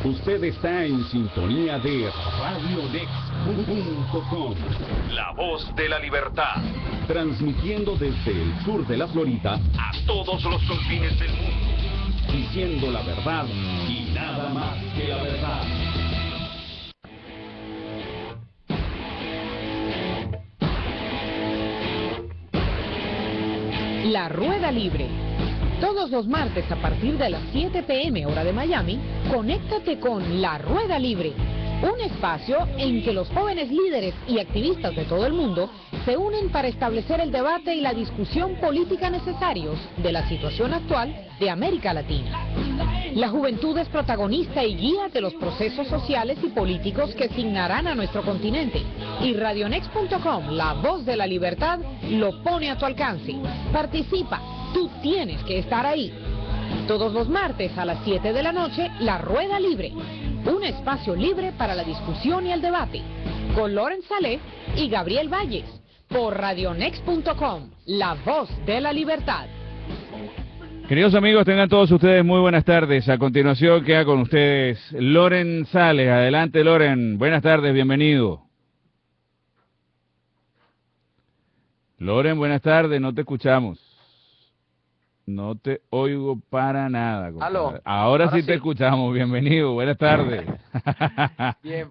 Usted está en sintonía de radionext.com, la voz de la libertad, transmitiendo desde el sur de la Florida a todos los confines del mundo, diciendo la verdad y nada más que la verdad. La Rueda Libre. Todos los martes a partir de las 7 p.m. hora de Miami, conéctate con La Rueda Libre, un espacio en que los jóvenes líderes y activistas de todo el mundo se unen para establecer el debate y la discusión política necesarios de la situación actual de América Latina. La juventud es protagonista y guía de los procesos sociales y políticos que signarán a nuestro continente. Y Radionext.com, la voz de la libertad, lo pone a tu alcance. Participa, tú tienes que estar ahí. Todos los martes a las 7 de la noche, La Rueda Libre, un espacio libre para la discusión y el debate, con Loren Saleh y Gabriel Valles, por Radionext.com, la voz de la libertad. Queridos amigos, tengan todos ustedes muy buenas tardes. A continuación queda con ustedes Loren Saleh. Adelante, Loren. Buenas tardes, bienvenido. Loren, buenas tardes, no te escuchamos. No te oigo para nada, compadre. ¿Aló? Ahora sí te escuchamos, bienvenido, buenas tardes. Bien,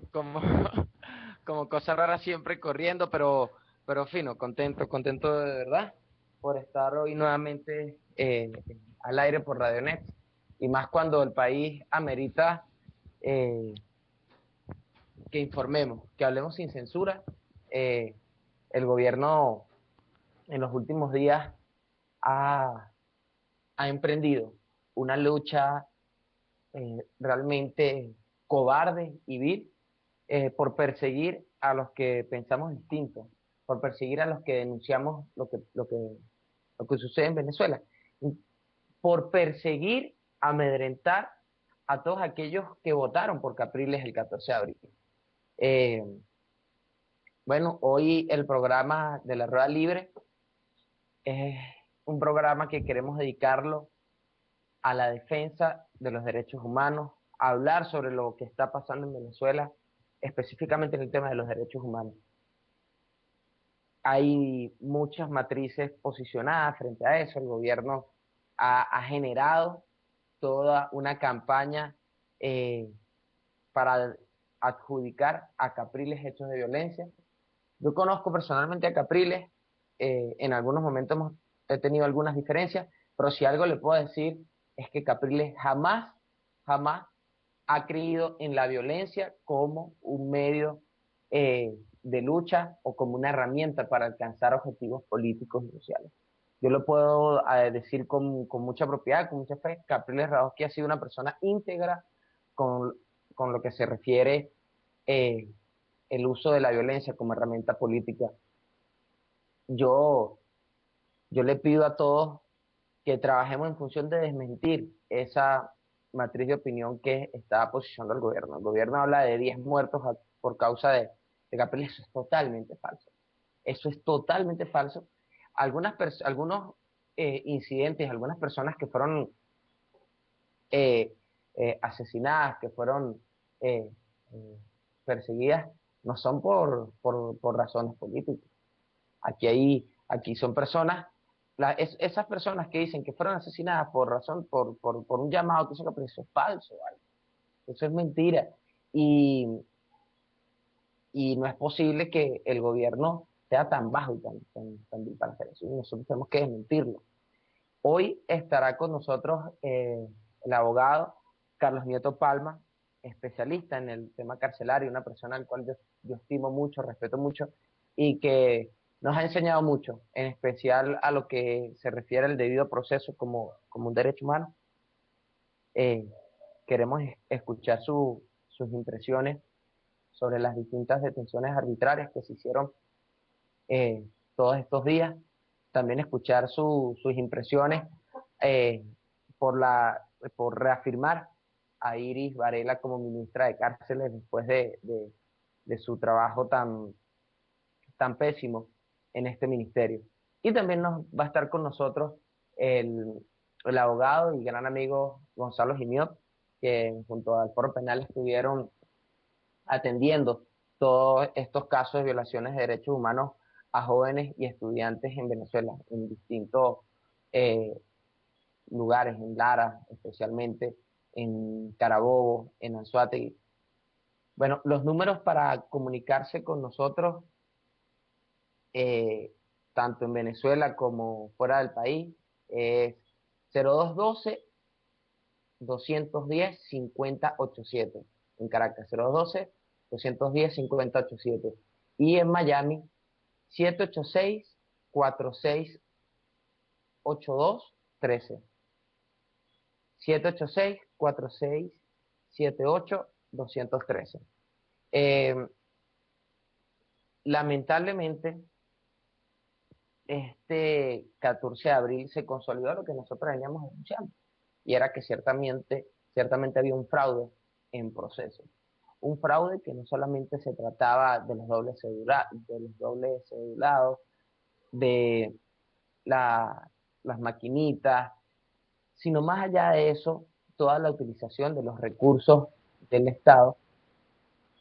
como cosa rara siempre corriendo, pero fino, contento de verdad por estar hoy nuevamente al aire por Radionet, y más cuando el país amerita que informemos, que hablemos sin censura. El gobierno en los últimos días ha emprendido una lucha realmente cobarde y vil por perseguir a los que pensamos distinto, por perseguir a los que denunciamos lo que sucede en Venezuela, por perseguir, amedrentar a todos aquellos que votaron por Capriles el 14 de abril. Bueno, hoy el programa de La Rueda Libre es un programa que queremos dedicarlo a la defensa de los derechos humanos, a hablar sobre lo que está pasando en Venezuela, específicamente en el tema de los derechos humanos. Hay muchas matrices posicionadas frente a eso. El gobierno ha generado toda una campaña para adjudicar a Capriles hechos de violencia. Yo conozco personalmente a Capriles, en algunos momentos he tenido algunas diferencias, pero si algo le puedo decir es que Capriles jamás ha creído en la violencia como un medio de lucha o como una herramienta para alcanzar objetivos políticos y sociales. Yo lo puedo decir con mucha propiedad, con mucha fe. Capriles Radowski ha sido una persona íntegra con lo que se refiere el uso de la violencia como herramienta política. Yo le pido a todos que trabajemos en función de desmentir esa matriz de opinión que está posicionando el gobierno. El gobierno habla de 10 muertos por causa de Capriles. Eso es totalmente falso. Eso es totalmente falso. Algunos incidentes, algunas personas que fueron asesinadas, que fueron perseguidas, no son por razones políticas. Aquí son personas, esas personas que dicen que fueron asesinadas por un llamado que hizo Capriles, eso es falso, ¿vale? Eso es mentira. Y no es posible que el gobierno sea tan bajo y tan vil para hacer eso. Y nosotros tenemos que desmentirlo. Hoy estará con nosotros el abogado Carlos Nieto Palma, especialista en el tema carcelario, una persona al cual yo estimo mucho, respeto mucho, y que nos ha enseñado mucho, en especial a lo que se refiere al debido proceso como un derecho humano. Queremos escuchar sus impresiones sobre las distintas detenciones arbitrarias que se hicieron todos estos días. También escuchar sus impresiones por reafirmar a Iris Varela como ministra de Cárceles después de su trabajo tan pésimo en este ministerio. Y también va a estar con nosotros el abogado y gran amigo Gonzalo Gimiot, que junto al Foro Penal estuvieron atendiendo todos estos casos de violaciones de derechos humanos a jóvenes y estudiantes en Venezuela, en distintos eh, lugares, en Lara especialmente, en Carabobo, en Anzoátegui. Bueno, los números para comunicarse con nosotros, eh, tanto en Venezuela como fuera del país, es 0212-210-5087. En Caracas, 0212-210-5087. Y en Miami, 786-4682-13. 786-4678-213. Lamentablemente, este 14 de abril se consolidó lo que nosotros veníamos denunciando, y era que ciertamente había un fraude en proceso. Un fraude que no solamente se trataba de los dobles cedulados, de las maquinitas, sino más allá de eso, toda la utilización de los recursos del Estado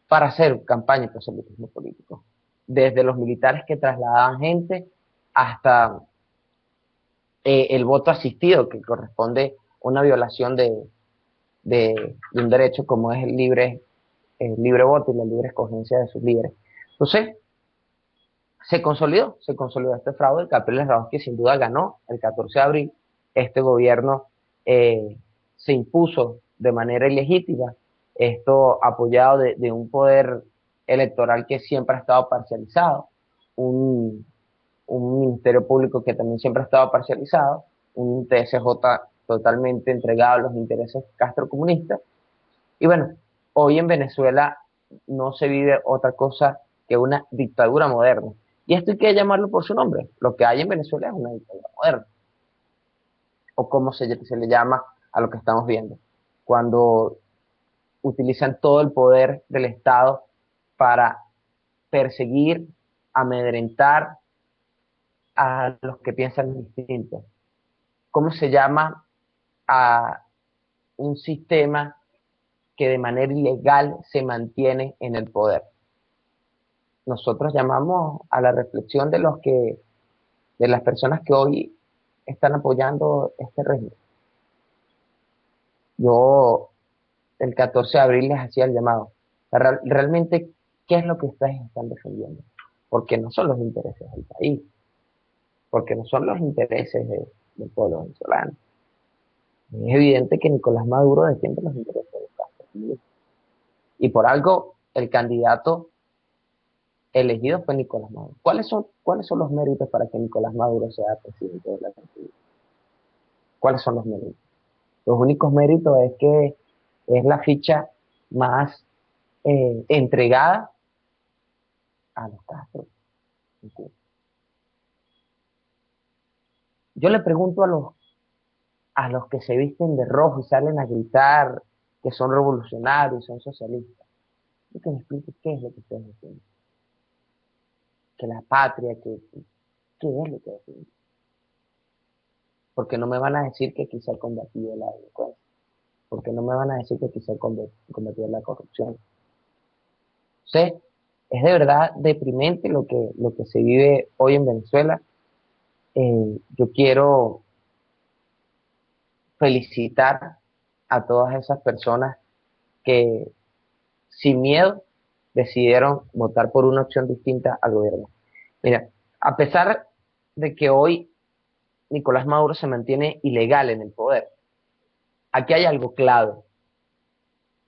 para hacer campaña y proselitismo político. Desde los militares que trasladaban gente hasta el voto asistido, que corresponde a una violación de un derecho como es el libre voto y la libre escogencia de sus líderes. Entonces, se consolidó este fraude. Capriles Radonsky sin duda ganó el 14 de abril. Este gobierno se impuso de manera ilegítima, esto apoyado de un poder electoral que siempre ha estado parcializado, un ministerio público que también siempre ha estado parcializado, un TSJ totalmente entregado a los intereses castrocomunistas. Y bueno, hoy en Venezuela no se vive otra cosa que una dictadura moderna. Y esto hay que llamarlo por su nombre. Lo que hay en Venezuela es una dictadura moderna. O como se le llama a lo que estamos viendo. Cuando utilizan todo el poder del Estado para perseguir, amedrentar a los que piensan distinto. ¿Cómo se llama a un sistema que de manera ilegal se mantiene en el poder? Nosotros llamamos a la reflexión de las personas que hoy están apoyando este régimen. Yo el 14 de abril les hacía el llamado. Realmente, ¿qué es lo que ustedes están defendiendo? Porque no son los intereses del país, porque no son los intereses del pueblo venezolano. Es evidente que Nicolás Maduro defiende los intereses de Estados Unidos. Y por algo, el candidato elegido fue Nicolás Maduro. ¿Cuáles son los méritos para que Nicolás Maduro sea presidente de la República? ¿Cuáles son los méritos? Los únicos méritos es que es la ficha más entregada a los Castro. Yo le pregunto a los que se visten de rojo y salen a gritar que son revolucionarios, son socialistas, que me explique qué es lo que ustedes defienden. Que la patria, ¿qué es lo que defienden? Porque no me van a decir que quizá he combatido la delincuencia, porque no me van a decir que quizá he combatido la corrupción. Es de verdad deprimente lo que se vive hoy en Venezuela. Yo quiero felicitar a todas esas personas que sin miedo decidieron votar por una opción distinta al gobierno. Mira, a pesar de que hoy Nicolás Maduro se mantiene ilegal en el poder, aquí hay algo clave,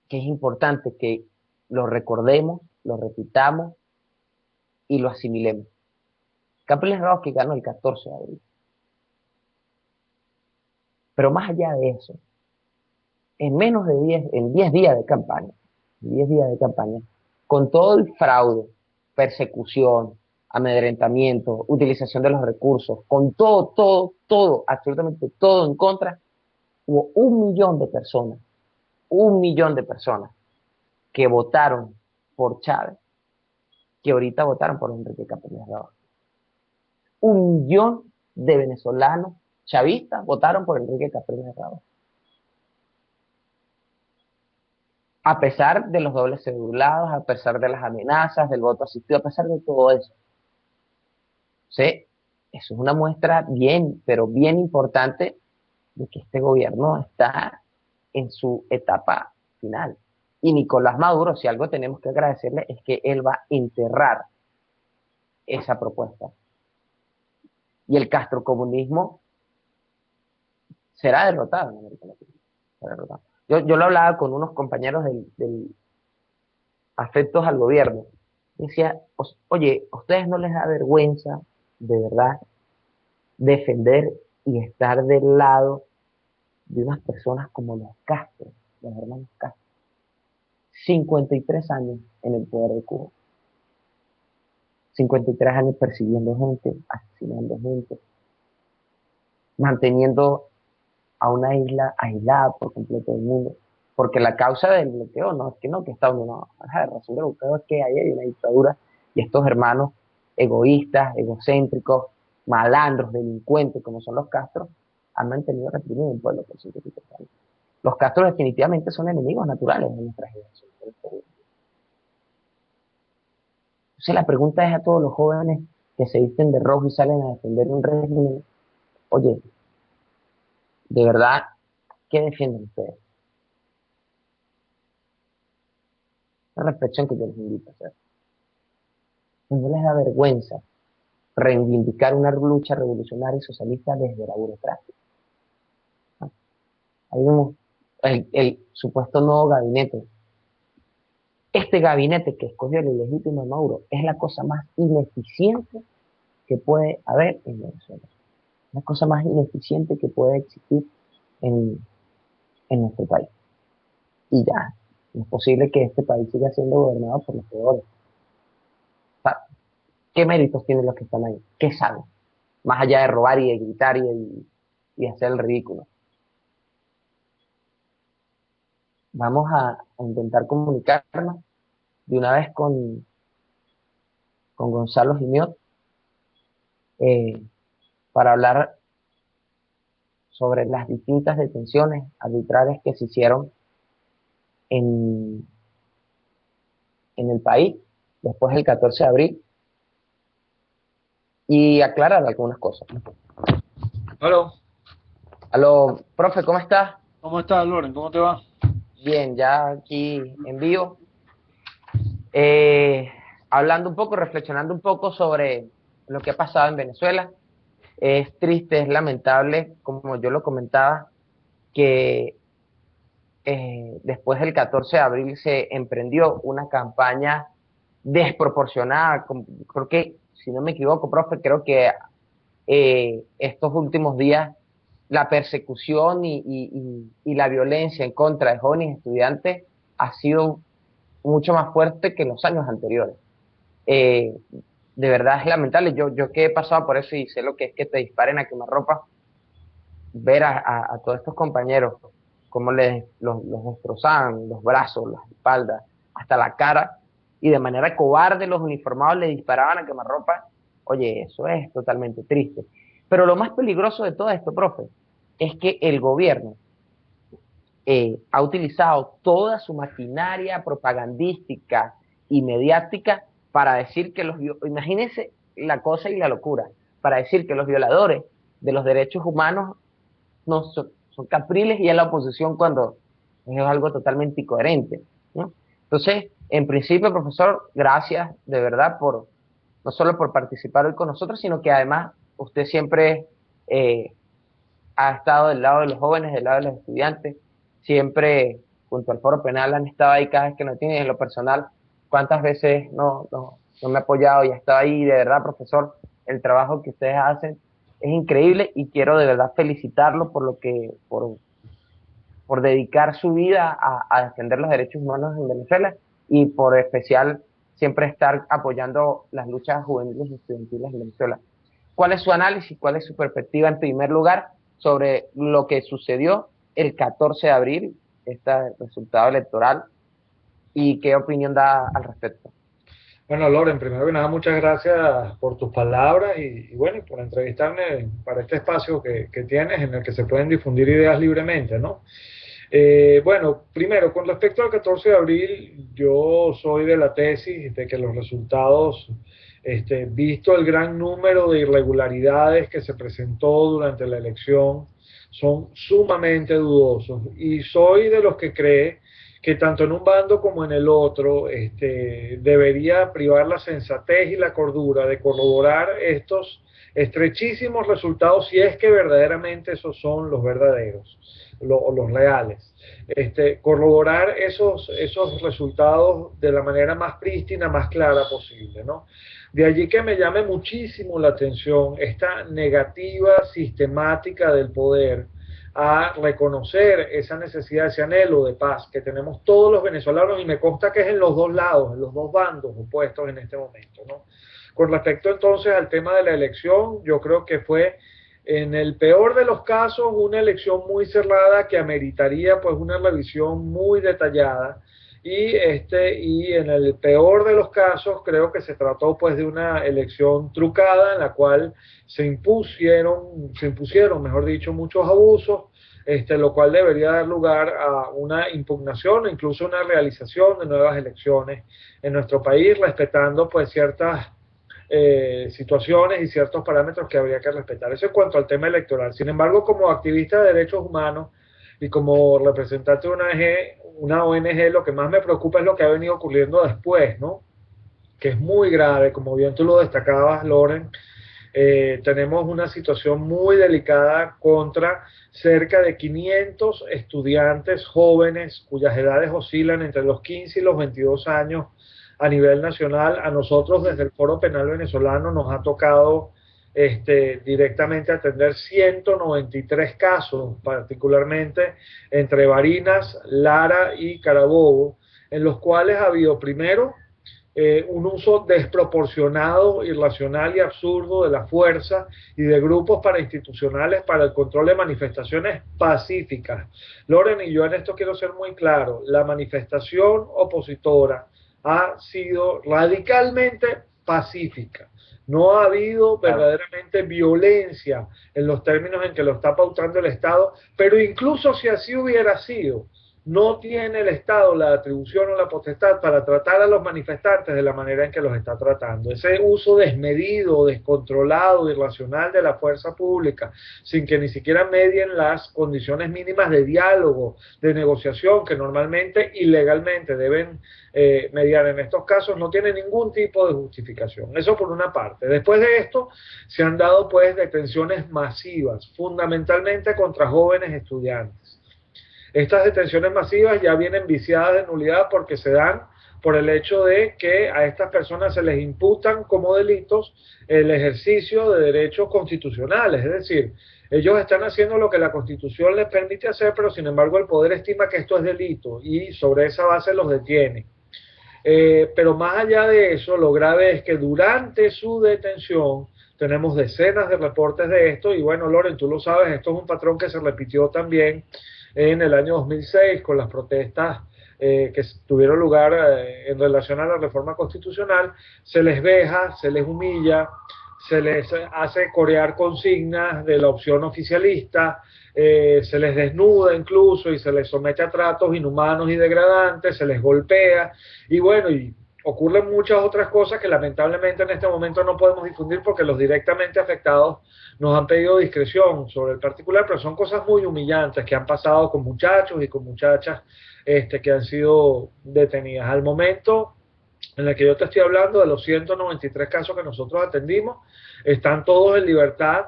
que es importante que lo recordemos, lo repitamos y lo asimilemos. Capriles Radonsky ganó el 14 de abril. Pero más allá de eso, en 10 días de campaña, con todo el fraude, persecución, amedrentamiento, utilización de los recursos, con todo, absolutamente todo en contra, hubo 1 millón de personas que votaron por Chávez, que ahorita votaron por Enrique Capriles Radonsky. 1 millón de venezolanos chavistas votaron por Enrique Capriles Radonsky. A pesar de los dobles cedulados, a pesar de las amenazas, del voto asistido, a pesar de todo eso. Sí, eso es una muestra bien, pero bien importante de que este gobierno está en su etapa final. Y Nicolás Maduro, si algo tenemos que agradecerle, es que él va a enterrar esa propuesta. Y el castrocomunismo será derrotado en América Latina. Será derrotado. Yo lo hablaba con unos compañeros del afectos al gobierno. Decía, oye, ¿a ustedes no les da vergüenza, de verdad, defender y estar del lado de unas personas como los Castro, los hermanos Castro? 53 años en el poder de Cuba. 53 años persiguiendo gente, asesinando gente, manteniendo a una isla aislada por completo del mundo. Porque la causa del bloqueo no es que no, que Estados Unidos no, la razón del bloqueo es que ahí hay una dictadura y estos hermanos egoístas, egocéntricos, malandros, delincuentes como son los Castro, han mantenido reprimido un pueblo por 53 años. Los Castro definitivamente son enemigos naturales de nuestra generación. Entonces la pregunta es a todos los jóvenes que se visten de rojo y salen a defender un régimen, oye, de verdad, ¿qué defienden ustedes? Una reflexión que yo les invito a hacer. No les da vergüenza reivindicar una lucha revolucionaria y socialista desde la burocracia. Ahí vemos el supuesto nuevo gabinete. Este gabinete que escogió el ilegítimo de Maduro es la cosa más ineficiente que puede haber en Venezuela. La cosa más ineficiente que puede existir en nuestro país. Y ya, no es posible que este país siga siendo gobernado por los peores. O sea, ¿qué méritos tienen los que están ahí? ¿Qué saben? Más allá de robar y de gritar y hacer el ridículo. Vamos a intentar comunicarnos de una vez con Gonzalo Gimiot para hablar sobre las distintas detenciones arbitrarias que se hicieron en el país después del 14 de abril y aclarar algunas cosas. Aló, Aló, profe, ¿cómo estás? ¿cómo estás, Loren? ¿Cómo te va? Bien, ya aquí en vivo. Hablando un poco, reflexionando un poco sobre lo que ha pasado en Venezuela. Es triste, es lamentable, como yo lo comentaba, que después del 14 de abril se emprendió una campaña desproporcionada. Creo que, si no me equivoco, profe, creo que estos últimos días la persecución y la violencia en contra de jóvenes estudiantes ha sido mucho más fuerte que en los años anteriores. De verdad es lamentable. Yo que he pasado por eso y sé lo que es que te disparen a quemarropa, ver a todos estos compañeros cómo los destrozaban los brazos, las espaldas, hasta la cara, y de manera cobarde los uniformados le disparaban a quemarropa. Oye, eso es totalmente triste. Pero lo más peligroso de todo esto, profe, es que el gobierno ha utilizado toda su maquinaria propagandística y mediática para decir que imagínense la cosa y la locura, para decir que los violadores de los derechos humanos no son capriles y es la oposición cuando es algo totalmente incoherente, ¿no? Entonces, en principio, profesor, gracias de verdad no solo por participar hoy con nosotros, sino que además usted siempre ha estado del lado de los jóvenes, del lado de los estudiantes, siempre junto al Foro Penal han estado ahí cada vez que no tienen. En lo personal, cuántas veces no me ha apoyado y ha estado ahí. De verdad, profesor, el trabajo que ustedes hacen es increíble y quiero de verdad felicitarlo por dedicar su vida a defender los derechos humanos en Venezuela y por especial siempre estar apoyando las luchas juveniles y estudiantiles en Venezuela. ¿Cuál es su análisis, cuál es su perspectiva en primer lugar sobre lo que sucedió el 14 de abril, este resultado electoral, y qué opinión da al respecto? Bueno, Loren, primero que nada, muchas gracias por tus palabras y bueno, y por entrevistarme para este espacio que tienes en el que se pueden difundir ideas libremente, ¿no? Bueno, primero, con respecto al 14 de abril, yo soy de la tesis de que los resultados, visto el gran número de irregularidades que se presentó durante la elección, son sumamente dudosos. Y soy de los que cree que tanto en un bando como en el otro, debería privar la sensatez y la cordura de corroborar estos estrechísimos resultados si es que verdaderamente esos son los verdaderos, los reales. Corroborar esos resultados de la manera más prístina, más clara posible, ¿no? De allí que me llame muchísimo la atención esta negativa sistemática del poder a reconocer esa necesidad, ese anhelo de paz que tenemos todos los venezolanos, y me consta que es en los dos lados, en los dos bandos opuestos en este momento, ¿no? Con respecto entonces al tema de la elección, yo creo que fue en el peor de los casos una elección muy cerrada que ameritaría pues una revisión muy detallada, y en el peor de los casos creo que se trató pues de una elección trucada en la cual se impusieron, mejor dicho, muchos abusos, lo cual debería dar lugar a una impugnación o incluso una realización de nuevas elecciones en nuestro país, respetando pues ciertas situaciones y ciertos parámetros que habría que respetar. Eso en cuanto al tema electoral. Sin embargo, como activista de derechos humanos y como representante de una ONG, lo que más me preocupa es lo que ha venido ocurriendo después, ¿no? Que es muy grave, como bien tú lo destacabas, Loren. Tenemos una situación muy delicada contra cerca de 500 estudiantes jóvenes cuyas edades oscilan entre los 15 y los 22 años a nivel nacional. A nosotros desde el Foro Penal Venezolano nos ha tocado directamente atender 193 casos, particularmente entre Barinas, Lara y Carabobo, en los cuales ha habido primero un uso desproporcionado, irracional y absurdo de la fuerza y de grupos parainstitucionales para el control de manifestaciones pacíficas. Loren, y yo en esto quiero ser muy claro, la manifestación opositora ha sido radicalmente pacífica. No ha habido verdaderamente violencia en los términos en que lo está pautando el Estado, pero incluso si así hubiera sido, no tiene el Estado la atribución o la potestad para tratar a los manifestantes de la manera en que los está tratando. Ese uso desmedido, descontrolado, irracional de la fuerza pública, sin que ni siquiera medien las condiciones mínimas de diálogo, de negociación, que normalmente y legalmente deben mediar en estos casos, no tiene ningún tipo de justificación. Eso por una parte. Después de esto, se han dado pues detenciones masivas, fundamentalmente contra jóvenes estudiantes. Estas detenciones masivas ya vienen viciadas de nulidad porque se dan por el hecho de que a estas personas se les imputan como delitos el ejercicio de derechos constitucionales, es decir, ellos están haciendo lo que la Constitución les permite hacer, pero sin embargo el poder estima que esto es delito y sobre esa base los detiene. Pero más allá de eso, lo grave es que durante su detención tenemos decenas de reportes de esto, y bueno, Loren, tú lo sabes, esto es un patrón que se repitió también en el año 2006 con las protestas que tuvieron lugar en relación a la reforma constitucional. Se les veja, se les humilla, se les hace corear consignas de la opción oficialista, se les desnuda incluso y se les somete a tratos inhumanos y degradantes, se les golpea, y bueno, y ocurren muchas otras cosas que lamentablemente en este momento no podemos difundir porque los directamente afectados nos han pedido discreción sobre el particular, pero son cosas muy humillantes que han pasado con muchachos y con muchachas que han sido detenidas. Al momento en el que yo te estoy hablando, de los 193 casos que nosotros atendimos, están todos en libertad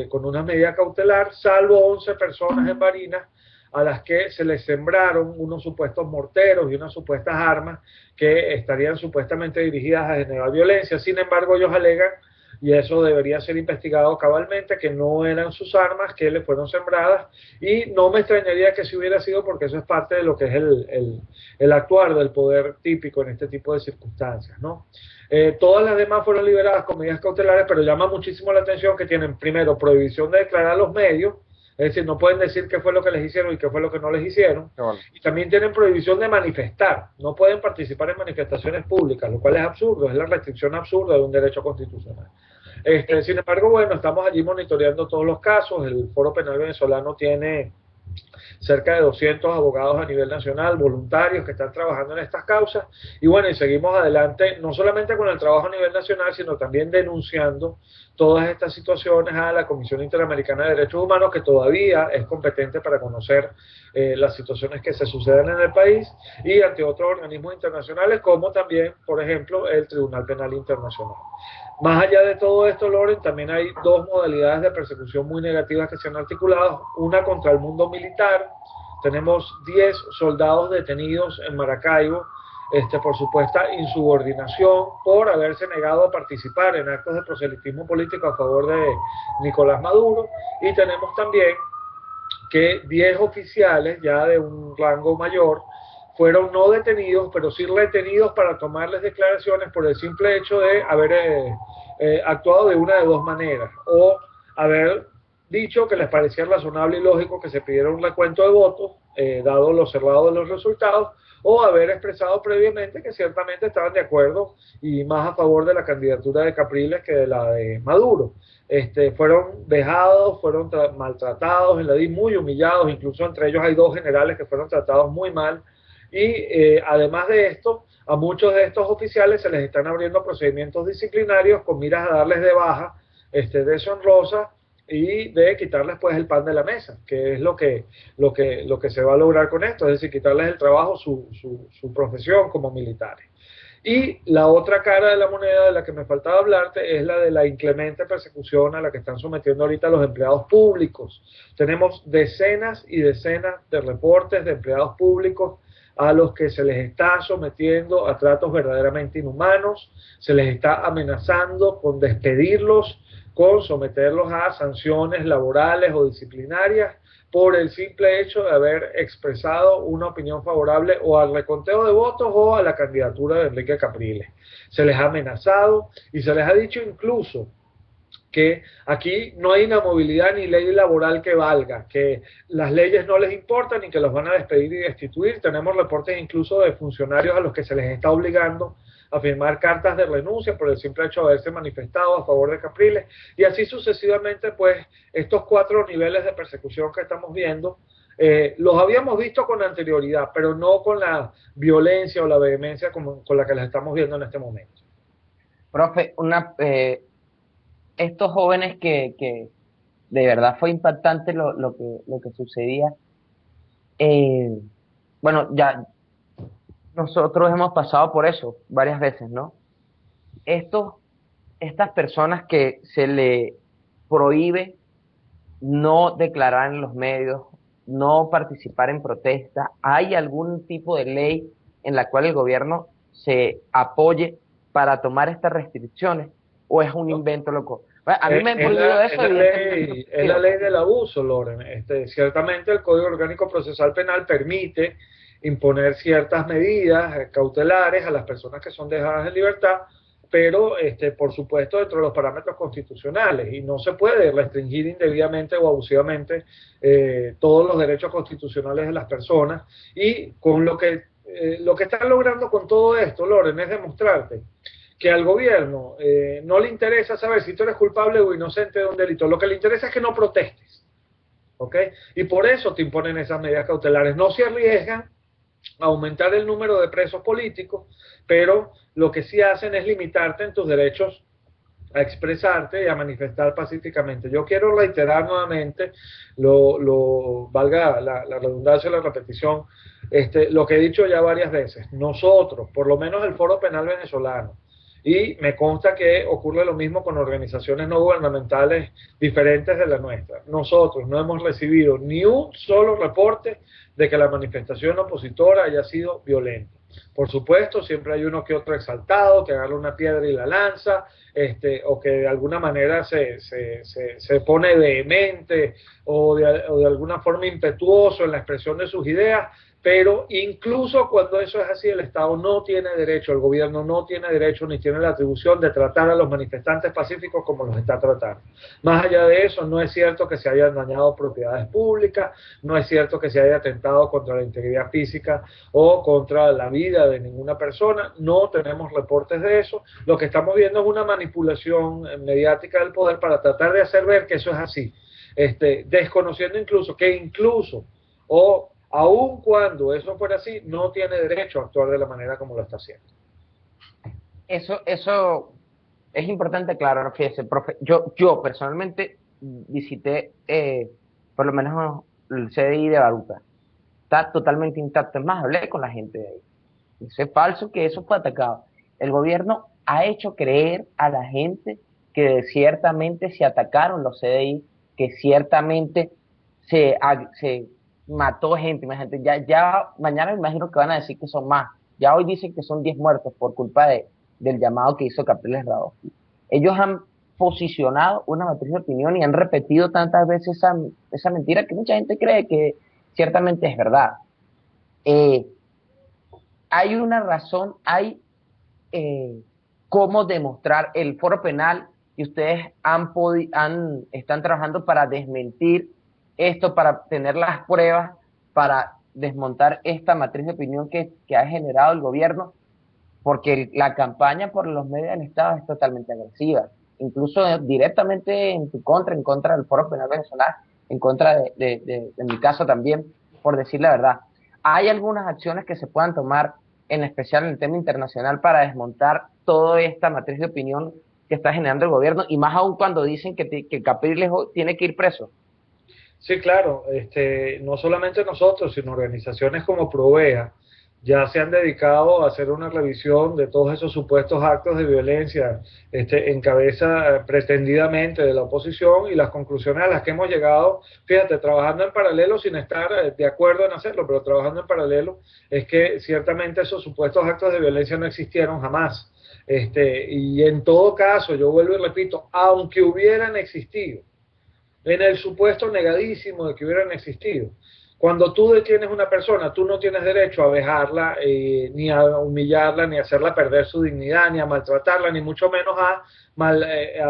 con una medida cautelar, salvo 11 personas en Barinas a las que se les sembraron unos supuestos morteros y unas supuestas armas que estarían supuestamente dirigidas a generar violencia. Sin embargo, ellos alegan, y eso debería ser investigado cabalmente, que no eran sus armas, que les fueron sembradas, y no me extrañaría que si hubiera sido, porque eso es parte de lo que es el actuar del poder típico en este tipo de circunstancias, ¿no? Todas las demás fueron liberadas con medidas cautelares, pero llama muchísimo la atención que tienen, primero, prohibición de declarar a los medios, es decir, no pueden decir qué fue lo que les hicieron y qué fue lo que no les hicieron. Vale. Y también tienen prohibición de manifestar. No pueden participar en manifestaciones públicas, lo cual es absurdo, es la restricción absurda de un derecho constitucional. Sin embargo, bueno, estamos allí monitoreando todos los casos. El Foro Penal Venezolano tiene cerca de 200 abogados a nivel nacional, voluntarios que están trabajando en estas causas, y bueno, y seguimos adelante, no solamente con el trabajo a nivel nacional, sino también denunciando todas estas situaciones a la Comisión Interamericana de Derechos Humanos, que todavía es competente para conocer las situaciones que se suceden en el país, y ante otros organismos internacionales, como también, por ejemplo, el Tribunal Penal Internacional. Más allá de todo esto, Loren, también hay dos modalidades de persecución muy negativas que se han articulado. Una contra el mundo militar. Tenemos 10 soldados detenidos en Maracaibo por supuesta insubordinación, por haberse negado a participar en actos de proselitismo político a favor de Nicolás Maduro. Y tenemos también que 10 oficiales ya de un rango mayor fueron no detenidos, pero sí retenidos para tomarles declaraciones por el simple hecho de haber actuado de una de dos maneras, o haber dicho que les parecía razonable y lógico que se pidiera un recuento de votos, dado lo cerrado de los resultados, o haber expresado previamente que ciertamente estaban de acuerdo y más a favor de la candidatura de Capriles que de la de Maduro. Fueron vejados, fueron maltratados en la DIC, muy humillados, incluso entre ellos hay 2 generales que fueron tratados muy mal, y además de esto, a muchos de estos oficiales se les están abriendo procedimientos disciplinarios con miras a darles de baja deshonrosa y de quitarles pues el pan de la mesa, que es lo que se va a lograr con esto, es decir, quitarles el trabajo, su profesión como militares. Y la otra cara de la moneda de la que me faltaba hablarte es la de la inclemente persecución a la que están sometiendo ahorita los empleados públicos. Tenemos decenas y decenas de reportes de empleados públicos a los que se les está sometiendo a tratos verdaderamente inhumanos, se les está amenazando con despedirlos, con someterlos a sanciones laborales o disciplinarias por el simple hecho de haber expresado una opinión favorable o al reconteo de votos o a la candidatura de Enrique Capriles. Se les ha amenazado y se les ha dicho incluso que aquí no hay inamovilidad ni ley laboral que valga, que las leyes no les importan y que los van a despedir y destituir. Tenemos reportes incluso de funcionarios a los que se les está obligando a firmar cartas de renuncia por el simple hecho de haberse manifestado a favor de Capriles, y así sucesivamente. Pues estos 4 niveles de persecución que estamos viendo, los habíamos visto con anterioridad, pero no con la violencia o la vehemencia con la que las estamos viendo en este momento. Profe, estos jóvenes que de verdad fue impactante lo que sucedía, bueno, ya nosotros hemos pasado por eso varias veces, ¿no? Estas personas que se le prohíbe no declarar en los medios, no participar en protestas, ¿hay algún tipo de ley en la cual el gobierno se apoye para tomar estas restricciones? ¿O es un invento loco? A mí me han prohibido eso. Es la ley del abuso, Loren. Ciertamente el Código Orgánico Procesal Penal permite imponer ciertas medidas cautelares a las personas que son dejadas en libertad, pero por supuesto dentro de los parámetros constitucionales, y no se puede restringir indebidamente o abusivamente todos los derechos constitucionales de las personas. Y con lo que están logrando con todo esto, Loren, es demostrarte que al gobierno no le interesa saber si tú eres culpable o inocente de un delito. Lo que le interesa es que no protestes, ¿ok? Y por eso te imponen esas medidas cautelares. No se arriesgan a aumentar el número de presos políticos, pero lo que sí hacen es limitarte en tus derechos a expresarte y a manifestar pacíficamente. Yo quiero reiterar nuevamente, valga la redundancia y la repetición, lo que he dicho ya varias veces. Nosotros, por lo menos el Foro Penal Venezolano, y me consta que ocurre lo mismo con organizaciones no gubernamentales diferentes de la nuestra, nosotros no hemos recibido ni un solo reporte de que la manifestación opositora haya sido violenta. Por supuesto, siempre hay uno que otro exaltado, que agarra una piedra y la lanza, o que de alguna manera se pone vehemente o de alguna forma impetuoso en la expresión de sus ideas. Pero incluso cuando eso es así, el Estado no tiene derecho, el gobierno no tiene derecho ni tiene la atribución de tratar a los manifestantes pacíficos como los está tratando. Más allá de eso, no es cierto que se hayan dañado propiedades públicas, no es cierto que se haya atentado contra la integridad física o contra la vida de ninguna persona, no tenemos reportes de eso. Lo que estamos viendo es una manipulación mediática del poder para tratar de hacer ver que eso es así, desconociendo incluso o aun cuando eso fuera así, no tiene derecho a actuar de la manera como lo está haciendo. Eso es importante, claro, fíjese, profe. Yo personalmente visité por lo menos el CDI de Baruta. Está totalmente intacto. Es más, hablé con la gente de ahí. Eso es falso que eso fue atacado. El gobierno ha hecho creer a la gente que ciertamente se atacaron los CDI, que ciertamente se mató gente. Imagínate, ya mañana me imagino que van a decir que son más. Ya hoy dicen que son 10 muertos por culpa del llamado que hizo Capriles Radofsky. Ellos han posicionado una matriz de opinión y han repetido tantas veces esa mentira que mucha gente cree que ciertamente es verdad. Hay una razón, hay cómo demostrar el foro penal y ustedes están trabajando para desmentir esto, para tener las pruebas, para desmontar esta matriz de opinión que ha generado el gobierno, porque la campaña por los medios del Estado es totalmente agresiva, incluso directamente en contra del foro penal venezolano, en contra de mi caso también, por decir la verdad. ¿Hay algunas acciones que se puedan tomar, en especial en el tema internacional, para desmontar toda esta matriz de opinión que está generando el gobierno, y más aún cuando dicen que Capriles tiene que ir preso? Sí, claro, no solamente nosotros, sino organizaciones como Provea ya se han dedicado a hacer una revisión de todos esos supuestos actos de violencia en cabeza pretendidamente de la oposición, y las conclusiones a las que hemos llegado, fíjate, trabajando en paralelo sin estar de acuerdo en hacerlo, pero trabajando en paralelo, es que ciertamente esos supuestos actos de violencia no existieron jamás. Y en todo caso, yo vuelvo y repito, aunque hubieran existido, en el supuesto negadísimo de que hubieran existido, cuando tú detienes a una persona, tú no tienes derecho a vejarla, ni a humillarla, ni a hacerla perder su dignidad, ni a maltratarla, ni mucho menos a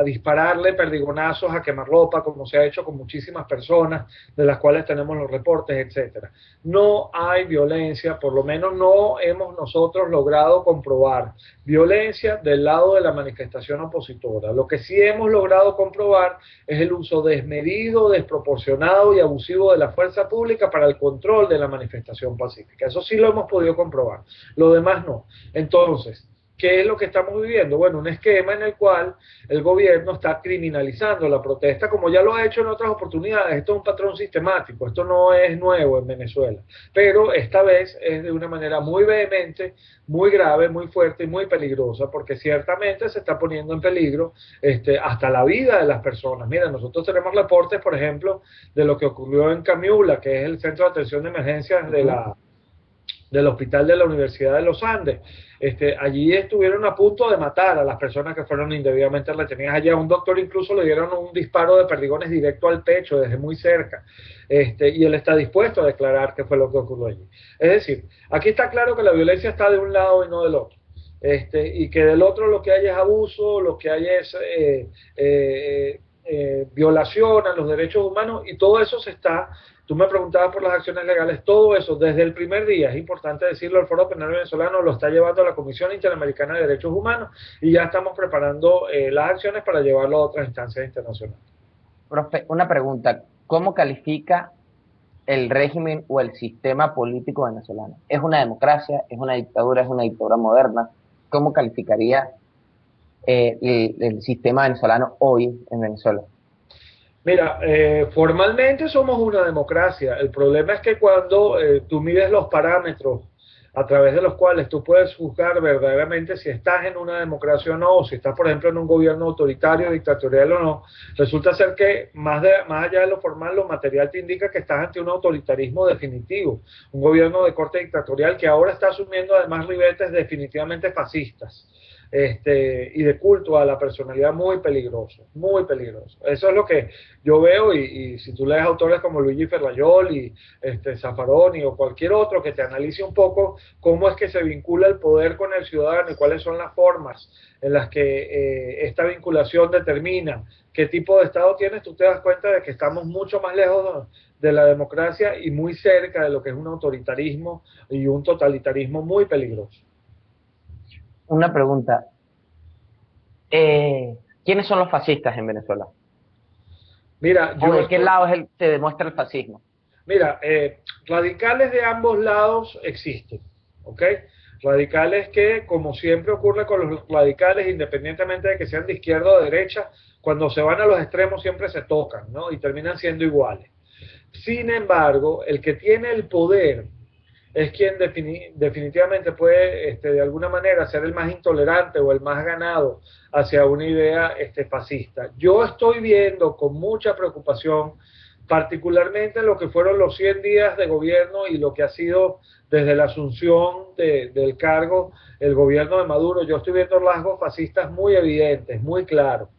dispararle perdigonazos, a quemar ropa, como se ha hecho con muchísimas personas, de las cuales tenemos los reportes, etcétera. No hay violencia, por lo menos no hemos nosotros logrado comprobar violencia del lado de la manifestación opositora. Lo que sí hemos logrado comprobar es el uso desmedido, desproporcionado y abusivo de la fuerza pública para el control de la manifestación pacífica. Eso sí lo hemos podido comprobar, lo demás no. Entonces, ¿qué es lo que estamos viviendo? Bueno, un esquema en el cual el gobierno está criminalizando la protesta, como ya lo ha hecho en otras oportunidades. Esto es un patrón sistemático, esto no es nuevo en Venezuela, pero esta vez es de una manera muy vehemente, muy grave, muy fuerte y muy peligrosa, porque ciertamente se está poniendo en peligro hasta la vida de las personas. Mira, nosotros tenemos reportes, por ejemplo, de lo que ocurrió en Camiula, que es el centro de atención de emergencias del hospital de la Universidad de los Andes. Allí estuvieron a punto de matar a las personas que fueron indebidamente retenidas allá. A un doctor incluso le dieron un disparo de perdigones directo al pecho desde muy cerca, y él está dispuesto a declarar qué fue lo que ocurrió allí. Es decir, aquí está claro que la violencia está de un lado y no del otro, y que del otro lo que hay es abuso, lo que hay es violación a los derechos humanos, y todo eso se está... Tú me preguntabas por las acciones legales, todo eso desde el primer día, es importante decirlo, el Foro Penal Venezolano lo está llevando a la Comisión Interamericana de Derechos Humanos, y ya estamos preparando las acciones para llevarlo a otras instancias internacionales. Profe, una pregunta, ¿cómo califica el régimen o el sistema político venezolano? ¿Es una democracia? ¿Es una dictadura? ¿Es una dictadura moderna? ¿Cómo calificaría el sistema venezolano hoy en Venezuela? Mira, formalmente somos una democracia. El problema es que cuando tú mides los parámetros a través de los cuales tú puedes juzgar verdaderamente si estás en una democracia o no, o si estás, por ejemplo, en un gobierno autoritario, dictatorial o no, resulta ser que más allá de lo formal, lo material te indica que estás ante un autoritarismo definitivo, un gobierno de corte dictatorial que ahora está asumiendo además ribetes definitivamente fascistas. Y de culto a la personalidad muy peligroso, muy peligroso. Eso es lo que yo veo, y si tú lees autores como Luigi Ferrajoli, Zaffaroni o cualquier otro que te analice un poco cómo es que se vincula el poder con el ciudadano y cuáles son las formas en las que esta vinculación determina qué tipo de Estado tienes, tú te das cuenta de que estamos mucho más lejos de la democracia y muy cerca de lo que es un autoritarismo y un totalitarismo muy peligroso. Una pregunta. ¿Quiénes son los fascistas en Venezuela? Mira, ¿O de qué lado se demuestra el fascismo? Mira, radicales de ambos lados existen, ¿ok? Radicales que, como siempre ocurre con los radicales, independientemente de que sean de izquierda o de derecha, cuando se van a los extremos siempre se tocan, ¿no? Y terminan siendo iguales. Sin embargo, el que tiene el poder es quien definitivamente puede, de alguna manera, ser el más intolerante o el más ganado hacia una idea fascista. Yo estoy viendo con mucha preocupación, particularmente lo que fueron los 100 días de gobierno y lo que ha sido desde la asunción del cargo el gobierno de Maduro. Yo estoy viendo rasgos fascistas muy evidentes, muy claros.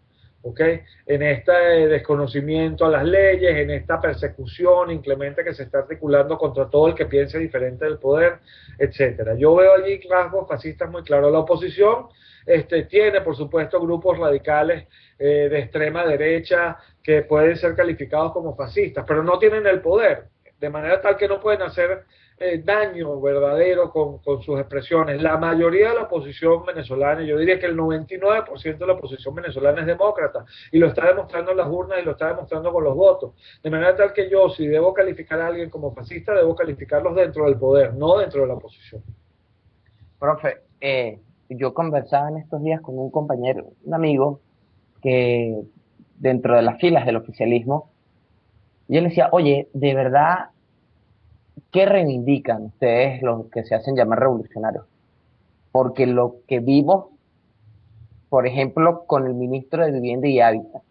¿Ok? En este desconocimiento a las leyes, en esta persecución inclemente que se está articulando contra todo el que piense diferente del poder, etcétera. Yo veo allí rasgos fascistas muy claros. La oposición tiene, por supuesto, grupos radicales de extrema derecha que pueden ser calificados como fascistas, pero no tienen el poder, de manera tal que no pueden hacer daño verdadero con sus expresiones. La mayoría de la oposición venezolana, yo diría que el 99% de la oposición venezolana es demócrata, y lo está demostrando en las urnas y lo está demostrando con los votos. De manera tal que yo, si debo calificar a alguien como fascista, debo calificarlos dentro del poder, no dentro de la oposición. Profe, yo conversaba en estos días con un compañero, un amigo, que dentro de las filas del oficialismo, y él decía, oye, de verdad, ¿qué reivindican ustedes los que se hacen llamar revolucionarios? Porque lo que vimos, por ejemplo, con el ministro de Vivienda y Hábitat,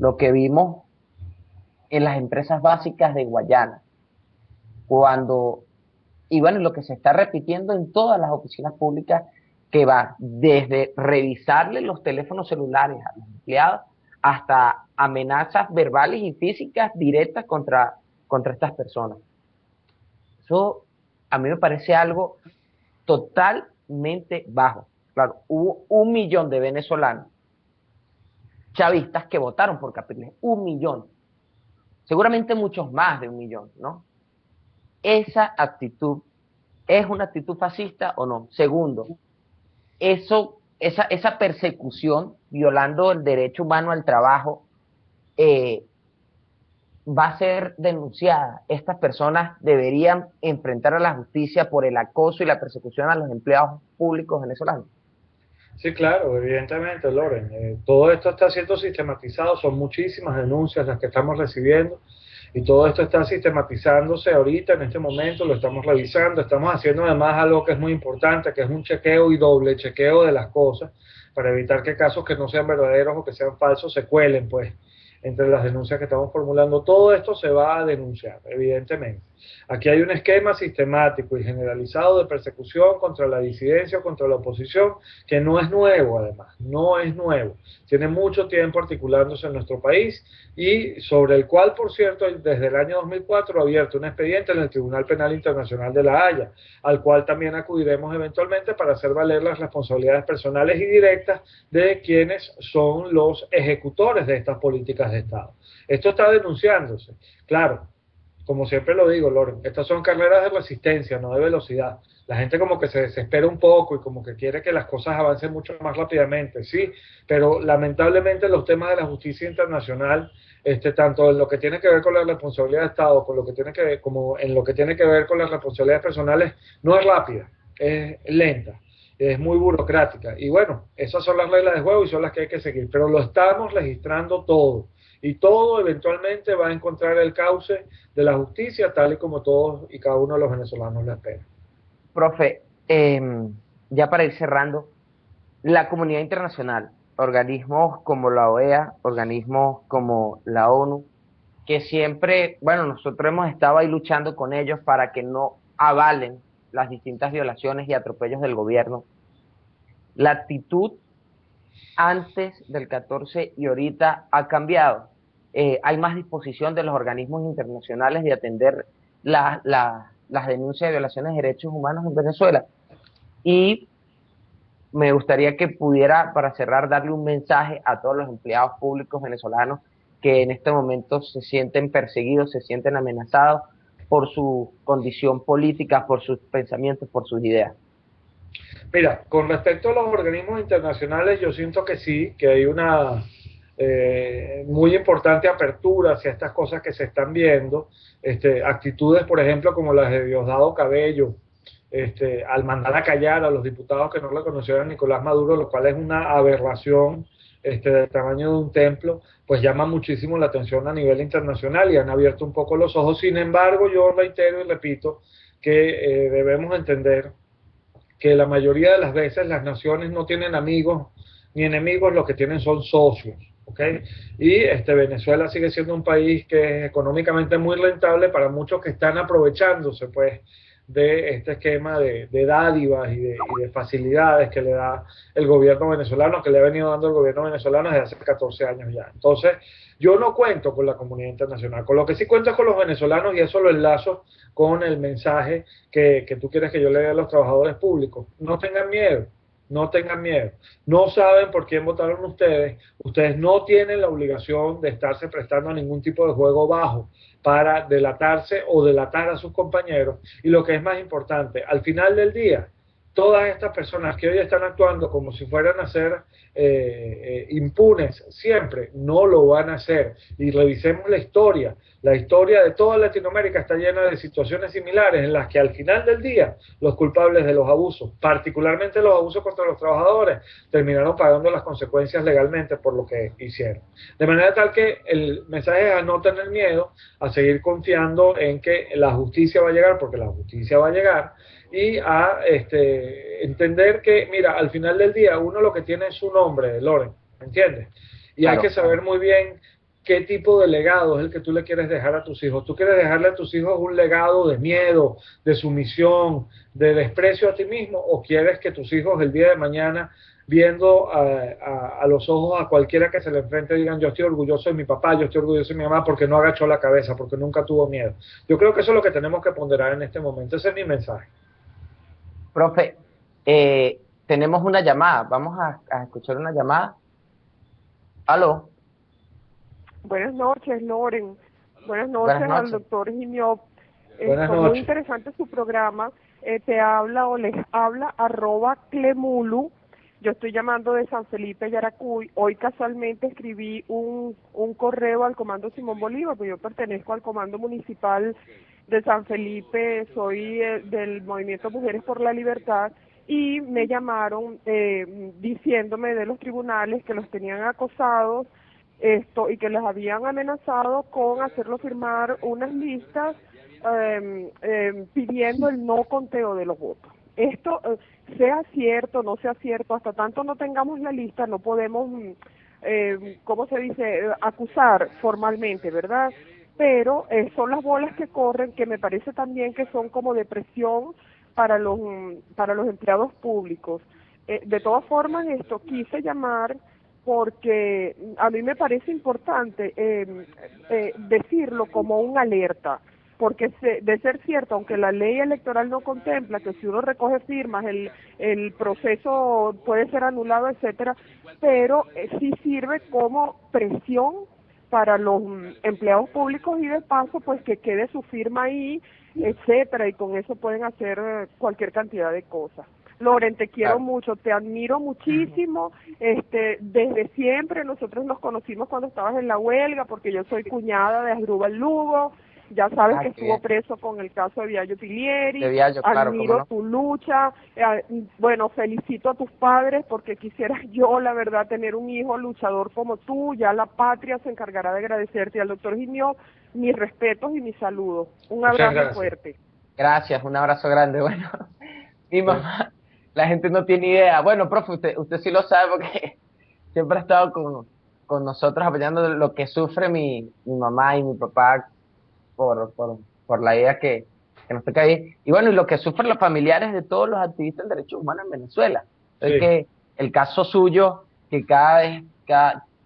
lo que vimos en las empresas básicas de Guayana, y bueno, lo que se está repitiendo en todas las oficinas públicas, que va desde revisarle los teléfonos celulares a los empleados hasta amenazas verbales y físicas directas contra estas personas. Eso a mí me parece algo totalmente bajo. Claro, hubo 1 millón de venezolanos chavistas que votaron por Capriles, 1 millón. Seguramente muchos más de 1 millón, ¿no? ¿Esa actitud es una actitud fascista o no? Segundo, esa persecución violando el derecho humano al trabajo va a ser denunciada. Estas personas deberían enfrentar a la justicia por el acoso y la persecución a los empleados públicos venezolanos. Sí, claro, evidentemente, Loren. Todo esto está siendo sistematizado, son muchísimas denuncias las que estamos recibiendo, y todo esto está sistematizándose ahorita, en este momento, lo estamos revisando, estamos haciendo además algo que es muy importante, que es un chequeo y doble chequeo de las cosas, para evitar que casos que no sean verdaderos o que sean falsos se cuelen, pues, entre las denuncias que estamos formulando. Todo esto se va a denunciar, evidentemente. Aquí hay un esquema sistemático y generalizado de persecución contra la disidencia o contra la oposición, que no es nuevo, además, no es nuevo. Tiene mucho tiempo articulándose en nuestro país, y sobre el cual, por cierto, desde el año 2004 ha abierto un expediente en el Tribunal Penal Internacional de La Haya, al cual también acudiremos eventualmente para hacer valer las responsabilidades personales y directas de quienes son los ejecutores de estas políticas de Estado. Esto está denunciándose. Claro, como siempre lo digo, Loren, estas son carreras de resistencia, no de velocidad. La gente como que se desespera un poco y como que quiere que las cosas avancen mucho más rápidamente, sí, pero lamentablemente los temas de la justicia internacional, tanto en lo que tiene que ver con la responsabilidad de Estado, con lo que tiene que ver, como en lo que tiene que ver con las responsabilidades personales, no es rápida, es lenta, es muy burocrática. Y bueno, esas son las reglas de juego y son las que hay que seguir, pero lo estamos registrando todo. Y todo eventualmente va a encontrar el cauce de la justicia, tal y como todos y cada uno de los venezolanos lo esperan. Profe, ya para ir cerrando, la comunidad internacional, organismos como la OEA, organismos como la ONU, que siempre, bueno, nosotros hemos estado ahí luchando con ellos para que no avalen las distintas violaciones y atropellos del gobierno. La actitud antes del 14 y ahorita ha cambiado. Hay más disposición de los organismos internacionales de atender las denuncias de violaciones de derechos humanos en Venezuela. Y me gustaría que pudiera, para cerrar, darle un mensaje a todos los empleados públicos venezolanos que en este momento se sienten perseguidos, se sienten amenazados por su condición política, por sus pensamientos, por sus ideas. Mira, con respecto a los organismos internacionales, yo siento que sí, que hay una muy importante apertura hacia estas cosas que se están viendo, actitudes, por ejemplo, como las de Diosdado Cabello, al mandar a callar a los diputados que no reconocieron a Nicolás Maduro, lo cual es una aberración del tamaño de un templo, pues llama muchísimo la atención a nivel internacional y han abierto un poco los ojos. Sin embargo, yo reitero y repito que debemos entender que la mayoría de las veces las naciones no tienen amigos ni enemigos, lo que tienen son socios, ¿ok? Y Venezuela sigue siendo un país que es económicamente muy rentable para muchos que están aprovechándose, pues, de este esquema de dádivas y de facilidades que le da el gobierno venezolano, que le ha venido dando el gobierno venezolano desde hace 14 años ya. Entonces, yo no cuento con la comunidad internacional, con lo que sí cuento es con los venezolanos, y eso lo enlazo con el mensaje que tú quieres que yo le dé a los trabajadores públicos. No tengan miedo. No tengan miedo. No saben por quién votaron ustedes. Ustedes no tienen la obligación de estarse prestando a ningún tipo de juego bajo para delatarse o delatar a sus compañeros. Y lo que es más importante, al final del día, todas estas personas que hoy están actuando como si fueran a ser impunes, siempre no lo van a hacer. Y revisemos la historia de toda Latinoamérica está llena de situaciones similares en las que al final del día los culpables de los abusos, particularmente los abusos contra los trabajadores, terminaron pagando las consecuencias legalmente por lo que hicieron. De manera tal que el mensaje es a no tener miedo, a seguir confiando en que la justicia va a llegar, porque la justicia va a llegar, y a entender que, mira, al final del día uno lo que tiene es su nombre, Loren, ¿me entiendes? Y claro, hay que saber muy bien qué tipo de legado es el que tú le quieres dejar a tus hijos. ¿Tú quieres dejarle a tus hijos un legado de miedo, de sumisión, de desprecio a ti mismo? ¿O quieres que tus hijos el día de mañana, viendo a los ojos a cualquiera que se le enfrente, digan: yo estoy orgulloso de mi papá, yo estoy orgulloso de mi mamá porque no agachó la cabeza, porque nunca tuvo miedo? Yo creo que eso es lo que tenemos que ponderar en este momento. Ese es mi mensaje. Profe, tenemos una llamada. Vamos a escuchar una llamada. ¿Aló? Buenas noches, Loren. Buenas noches al doctor Jimió. Muy interesante su programa. Te habla o les habla @Clemulu. Yo estoy llamando de San Felipe, Yaracuy. Hoy casualmente escribí un correo al Comando Simón Bolívar, porque yo pertenezco al Comando Municipal de San Felipe, soy del Movimiento Mujeres por la Libertad, y me llamaron diciéndome de los tribunales que los tenían acosados y que les habían amenazado con hacerlo firmar unas listas pidiendo el no conteo de los votos. Esto, sea cierto, no sea cierto, hasta tanto no tengamos la lista, no podemos, ¿cómo se dice?, acusar formalmente, ¿verdad? Pero son las bolas que corren, que me parece también que son como de presión para los empleados públicos. De todas formas, esto quise llamar porque a mí me parece importante decirlo como una alerta, porque de ser cierto, aunque la ley electoral no contempla que si uno recoge firmas el proceso puede ser anulado, etcétera, pero sí sirve como presión para los empleados públicos, y de paso pues que quede su firma ahí, etcétera, y con eso pueden hacer cualquier cantidad de cosas. Loren, te quiero mucho, te admiro muchísimo, desde siempre. Nosotros nos conocimos cuando estabas en la huelga, porque yo soy cuñada de Asdrúbal Lugo. Ya sabes que estuvo preso con el caso de Viallo Pilieri. Admiro tu lucha. Bueno, felicito a tus padres, porque quisiera yo, la verdad, tener un hijo luchador como tú. Ya la patria se encargará de agradecerte. Al doctor Jimió, mis respetos y mis saludos. Un abrazo fuerte. Gracias, un abrazo grande. Bueno, mi mamá, la gente no tiene idea. Bueno, profe, usted sí lo sabe, porque siempre ha estado con nosotros apoyando lo que sufre mi mamá y mi papá por la idea que nos toca ahí. Y bueno, y lo que sufren los familiares de todos los activistas de derechos humanos en Venezuela. Es que el caso suyo, que cada vez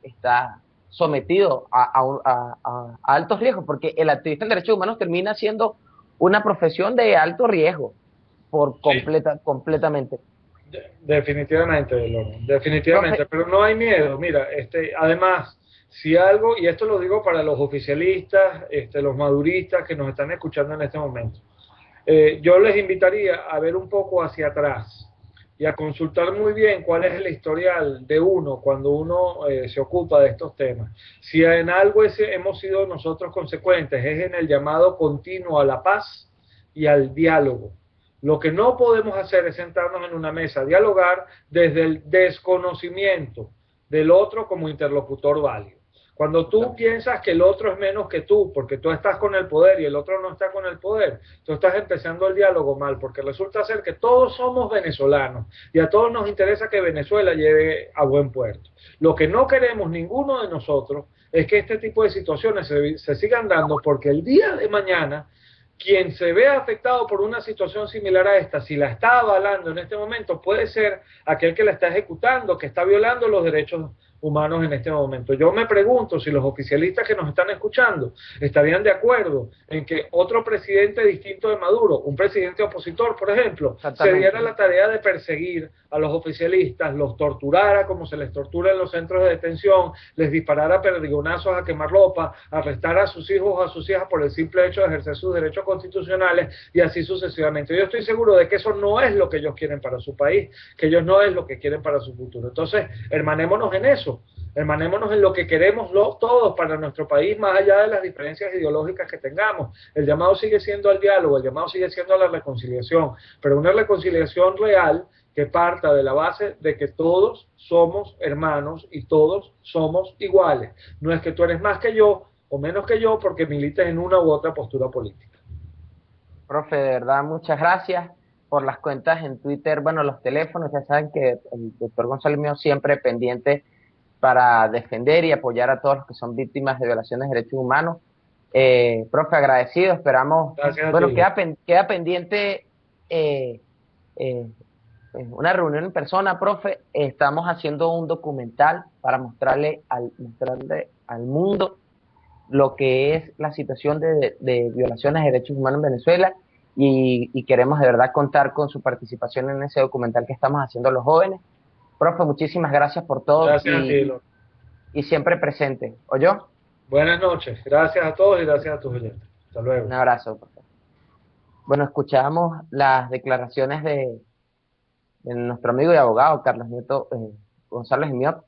está sometido a altos riesgos, porque el activista en derechos humanos termina siendo una profesión de alto riesgo, completamente. Definitivamente, Loren, definitivamente, pero no hay miedo. Mira, además, si algo, y esto lo digo para los oficialistas, los maduristas que nos están escuchando en este momento, yo les invitaría a ver un poco hacia atrás, y a consultar muy bien cuál es el historial de uno cuando uno se ocupa de estos temas. Si en algo hemos sido nosotros consecuentes es en el llamado continuo a la paz y al diálogo. Lo que no podemos hacer es sentarnos en una mesa a dialogar desde el desconocimiento del otro como interlocutor válido. Cuando tú piensas que el otro es menos que tú, porque tú estás con el poder y el otro no está con el poder, tú estás empezando el diálogo mal, porque resulta ser que todos somos venezolanos y a todos nos interesa que Venezuela llegue a buen puerto. Lo que no queremos ninguno de nosotros es que este tipo de situaciones se sigan dando, porque el día de mañana quien se vea afectado por una situación similar a esta, si la está avalando en este momento, puede ser aquel que la está ejecutando, que está violando los derechos humanos en este momento. Yo me pregunto si los oficialistas que nos están escuchando estarían de acuerdo en que otro presidente distinto de Maduro, un presidente opositor, por ejemplo, se diera la tarea de perseguir a los oficialistas, los torturara como se les tortura en los centros de detención, les disparara perdigonazos a quemarropa, arrestara a sus hijos o a sus hijas por el simple hecho de ejercer sus derechos constitucionales y así sucesivamente. Yo estoy seguro de que eso no es lo que ellos quieren para su país, que ellos no es lo que quieren para su futuro. Entonces, hermanémonos en eso. Hermanémonos en lo que queremos todos para nuestro país, más allá de las diferencias ideológicas que tengamos. El llamado sigue siendo al diálogo, el llamado sigue siendo a la reconciliación, pero una reconciliación real que parta de la base de que todos somos hermanos y todos somos iguales. No es que tú eres más que yo o menos que yo porque milites en una u otra postura política. Profe, de verdad, muchas gracias por las cuentas en Twitter, bueno, los teléfonos, ya saben que el doctor González mío siempre pendiente para defender y apoyar a todos los que son víctimas de violaciones de derechos humanos. Profe, agradecido, esperamos, bueno, queda pendiente una reunión en persona, profe. Estamos haciendo un documental para mostrarle al mundo lo que es la situación de violaciones de derechos humanos en Venezuela y queremos de verdad contar con su participación en ese documental que estamos haciendo los jóvenes. Profe, muchísimas gracias por todo. Gracias a ti, y siempre presente. ¿Oyó? Buenas noches. Gracias a todos y gracias a tus oyentes. Hasta luego. Un abrazo, profe. Bueno, escuchamos las declaraciones de nuestro amigo y abogado Carlos Nieto González Miot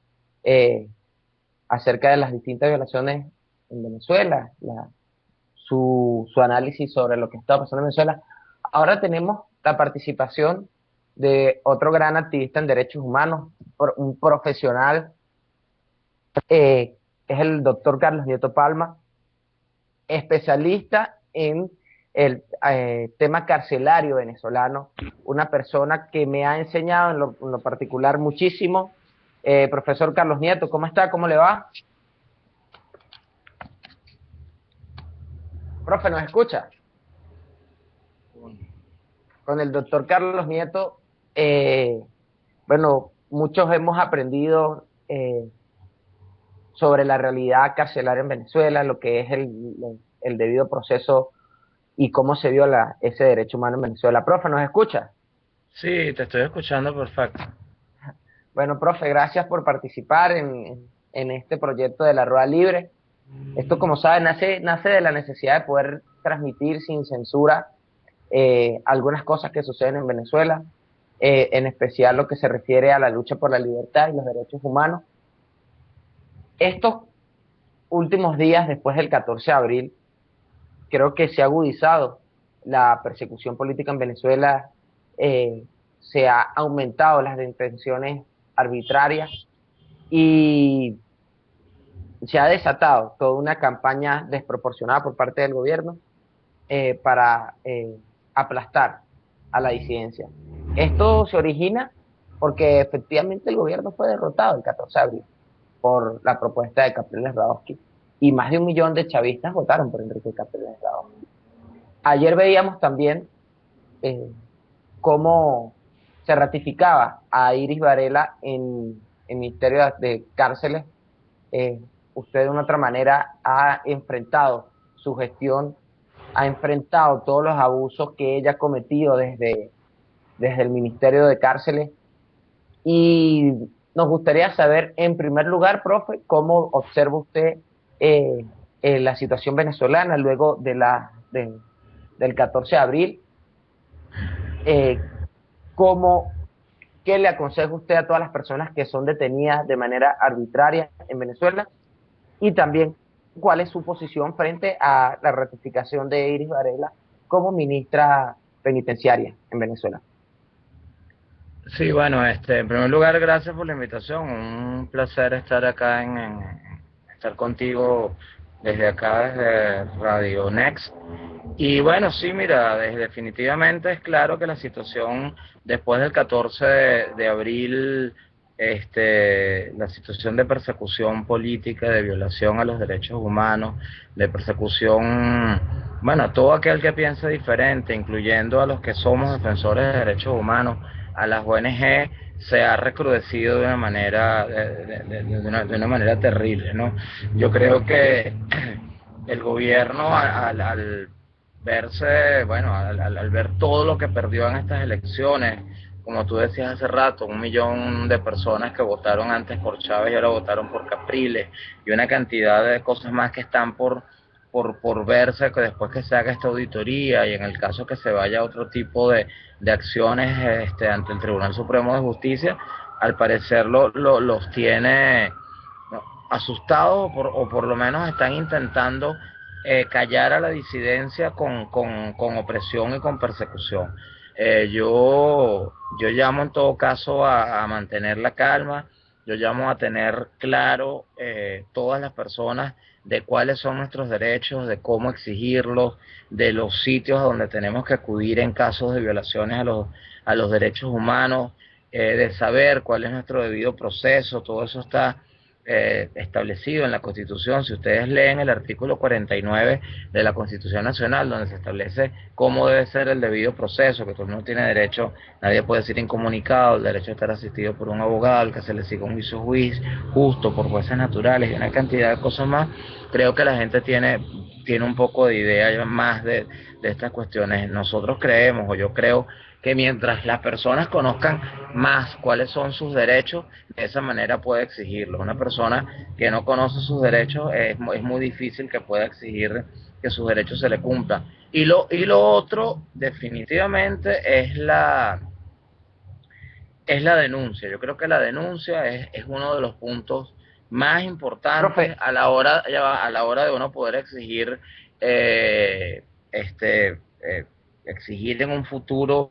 acerca de las distintas violaciones en Venezuela, su análisis sobre lo que está pasando en Venezuela. Ahora tenemos la participación de otro gran activista en derechos humanos, un profesional, es el doctor Carlos Nieto Palma, especialista en el tema carcelario venezolano, una persona que me ha enseñado en lo particular muchísimo. Profesor Carlos Nieto, ¿cómo está? ¿Cómo le va? Profe, ¿nos escucha? Con el doctor Carlos Nieto, bueno, muchos hemos aprendido sobre la realidad carcelaria en Venezuela, lo que es el debido proceso y cómo se viola ese derecho humano en Venezuela. Profe, ¿nos escucha? Sí, te estoy escuchando perfecto. Bueno, profe, gracias por participar en este proyecto de la Rueda Libre. Esto, como saben, nace de la necesidad de poder transmitir sin censura algunas cosas que suceden en Venezuela, en especial lo que se refiere a la lucha por la libertad y los derechos humanos. Estos últimos días, después del 14 de abril, creo que se ha agudizado la persecución política en Venezuela, se ha aumentado las detenciones arbitrarias y se ha desatado toda una campaña desproporcionada por parte del gobierno para aplastar a la disidencia. Esto se origina porque efectivamente el gobierno fue derrotado el 14 de abril por la propuesta de Capriles Radowski y más de 1 millón de chavistas votaron por Enrique Capriles Radowski. Ayer veíamos también cómo se ratificaba a Iris Varela en el Ministerio de Cárceles. Usted de una otra manera ha enfrentado su gestión, ha enfrentado todos los abusos que ella ha cometido desde el Ministerio de Cárceles y nos gustaría saber, en primer lugar, profe, cómo observa usted la situación venezolana luego del 14 de abril, cómo ¿qué le aconseja usted a todas las personas que son detenidas de manera arbitraria en Venezuela? Y también, ¿cuál es su posición frente a la ratificación de Iris Varela como ministra penitenciaria en Venezuela? Sí, bueno, en primer lugar, gracias por la invitación. Un placer estar acá estar contigo desde acá, desde Radio Next. Y bueno, sí, mira, definitivamente es claro que la situación después del 14 de abril, la situación de persecución política, de violación a los derechos humanos, de persecución, bueno, a todo aquel que piense diferente, incluyendo a los que somos defensores de derechos humanos, a las ONG, se ha recrudecido de una manera, de una manera terrible, ¿no? Yo creo que el gobierno al verse, bueno, al ver todo lo que perdió en estas elecciones, como tú decías hace rato, 1 millón de personas que votaron antes por Chávez y ahora votaron por Capriles, y una cantidad de cosas más que están por verse que después que se haga esta auditoría, y en el caso que se vaya a otro tipo de acciones ante el Tribunal Supremo de Justicia, al parecer los tiene, ¿no?, asustados, o por lo menos están intentando callar a la disidencia con opresión y con persecución. Yo llamo en todo caso a mantener la calma, yo llamo a tener claro todas las personas de cuáles son nuestros derechos, de cómo exigirlos, de los sitios a donde tenemos que acudir en casos de violaciones a los derechos humanos, de saber cuál es nuestro debido proceso. Todo eso está establecido en la Constitución. Si ustedes leen el artículo 49 de la Constitución Nacional, donde se establece cómo debe ser el debido proceso, que todo el mundo tiene derecho, nadie puede ser incomunicado, el derecho a estar asistido por un abogado, que se le siga un juicio justo por jueces naturales y una cantidad de cosas más, creo que la gente tiene un poco de idea más de estas cuestiones. Nosotros creemos, o yo creo, que mientras las personas conozcan más cuáles son sus derechos, de esa manera puede exigirlos. Una persona que no conoce sus derechos es muy difícil que pueda exigir que sus derechos se le cumplan. Y lo otro, definitivamente, es la denuncia. Yo creo que la denuncia es uno de los puntos más importantes, profe, a la hora de uno poder exigir exigir en un futuro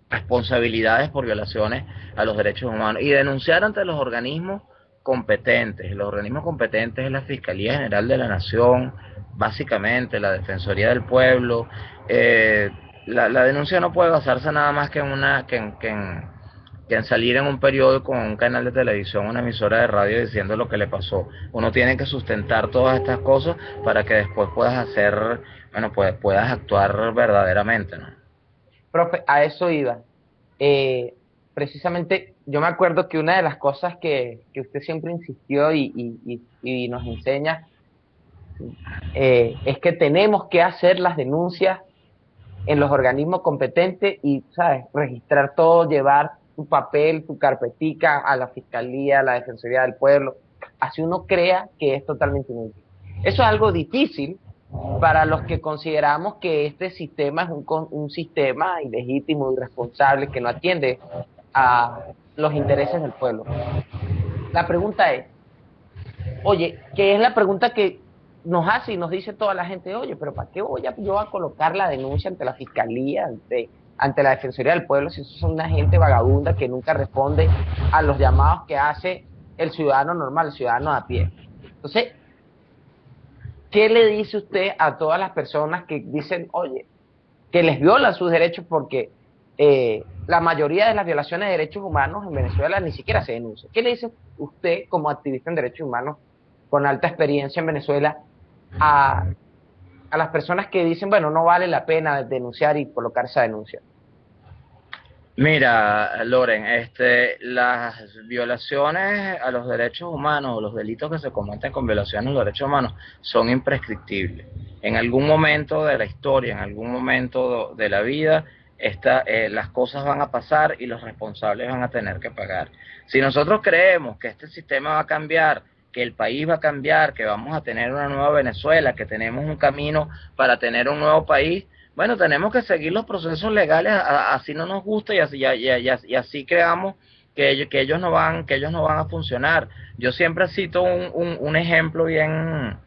responsabilidades por violaciones a los derechos humanos, y denunciar ante los organismos competentes. Los organismos competentes es la Fiscalía General de la Nación, básicamente la Defensoría del Pueblo. La denuncia no puede basarse nada más que en salir en un periódico, en un canal de televisión, una emisora de radio diciendo lo que le pasó. Uno tiene que sustentar todas estas cosas para que después puedas puedas actuar verdaderamente, ¿no? Profe, a eso iba. Precisamente, yo me acuerdo que una de las cosas que usted siempre insistió y nos enseña es que tenemos que hacer las denuncias en los organismos competentes y, ¿sabes?, registrar todo, llevar tu papel, tu carpetica a la Fiscalía, a la Defensoría del Pueblo, así uno crea que es totalmente inútil. Eso es algo difícil para los que consideramos que este sistema es un sistema ilegítimo, irresponsable, que no atiende a los intereses del pueblo. La pregunta es, oye, que es la pregunta que nos hace y nos dice toda la gente, oye, pero ¿para qué voy yo a colocar la denuncia ante la Fiscalía, ante la Defensoría del Pueblo, si eso son una gente vagabunda que nunca responde a los llamados que hace el ciudadano normal, el ciudadano a pie? Entonces, ¿qué le dice usted a todas las personas que dicen, oye, que les violan sus derechos? Porque la mayoría de las violaciones de derechos humanos en Venezuela ni siquiera se denuncian. ¿Qué le dice usted, como activista en derechos humanos, con alta experiencia en Venezuela, a las personas que dicen, bueno, no vale la pena denunciar y colocar esa denuncia? Mira, Loren, las violaciones a los derechos humanos, o los delitos que se cometen con violaciones a los derechos humanos, son imprescriptibles. En algún momento de la historia, en algún momento de la vida, las cosas van a pasar y los responsables van a tener que pagar. Si nosotros creemos que este sistema va a cambiar, que el país va a cambiar, que vamos a tener una nueva Venezuela, que tenemos un camino para tener un nuevo país, bueno, tenemos que seguir los procesos legales, así no nos gusta y así creamos que ellos no van a funcionar. Yo siempre cito un ejemplo bien,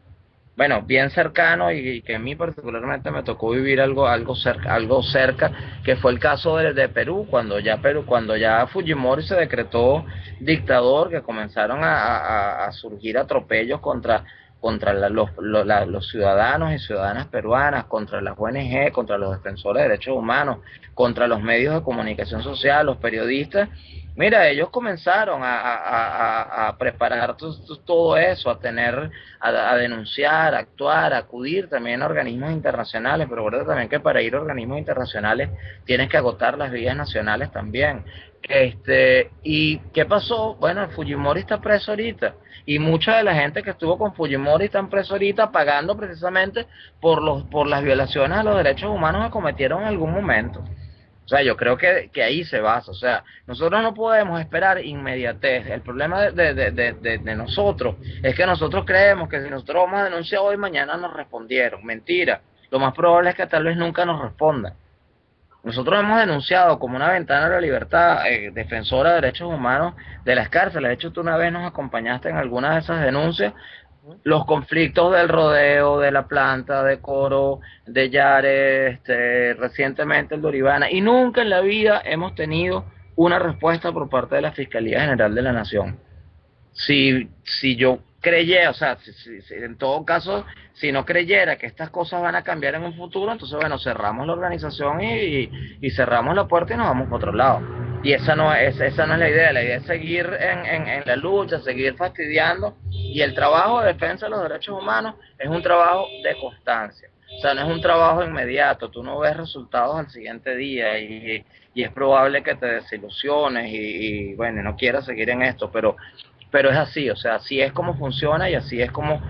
bueno, bien cercano y que a mí particularmente me tocó vivir algo cerca, que fue el caso de Perú, cuando ya Fujimori se decretó dictador, que comenzaron a surgir atropellos contra los ciudadanos y ciudadanas peruanas, contra las ONG, contra los defensores de derechos humanos, contra los medios de comunicación social, los periodistas. Mira, ellos comenzaron a preparar todo eso, a denunciar, a actuar, a acudir también a organismos internacionales, pero recuerda también que para ir a organismos internacionales tienes que agotar las vías nacionales también. ¿Y qué pasó? Bueno, Fujimori está preso ahorita, y mucha de la gente que estuvo con Fujimori están presos ahorita pagando precisamente por las violaciones a los derechos humanos que cometieron en algún momento. O sea, yo creo que ahí se basa. O sea, nosotros no podemos esperar inmediatez. El problema de nosotros es que nosotros creemos que si nosotros vamos a denunciar hoy, mañana nos respondieron. Mentira. Lo más probable es que tal vez nunca nos respondan. Nosotros hemos denunciado como una ventana de la libertad, defensora de derechos humanos de las cárceles. De hecho, tú una vez nos acompañaste en alguna de esas denuncias, los conflictos del Rodeo, de La Planta, de Coro, de Yare, recientemente el de Uribana, y nunca en la vida hemos tenido una respuesta por parte de la Fiscalía General de la Nación. Si yo creyera, o sea, en todo caso, si no creyera que estas cosas van a cambiar en un futuro, entonces, bueno, cerramos la organización y cerramos la puerta y nos vamos por otro lado. Y esa no es la idea es seguir en la lucha, seguir fastidiando, y el trabajo de defensa de los derechos humanos es un trabajo de constancia. O sea, no es un trabajo inmediato, tú no ves resultados al siguiente día y es probable que te desilusiones y bueno, no quieras seguir en esto, pero es así. O sea, así es como funciona y así es como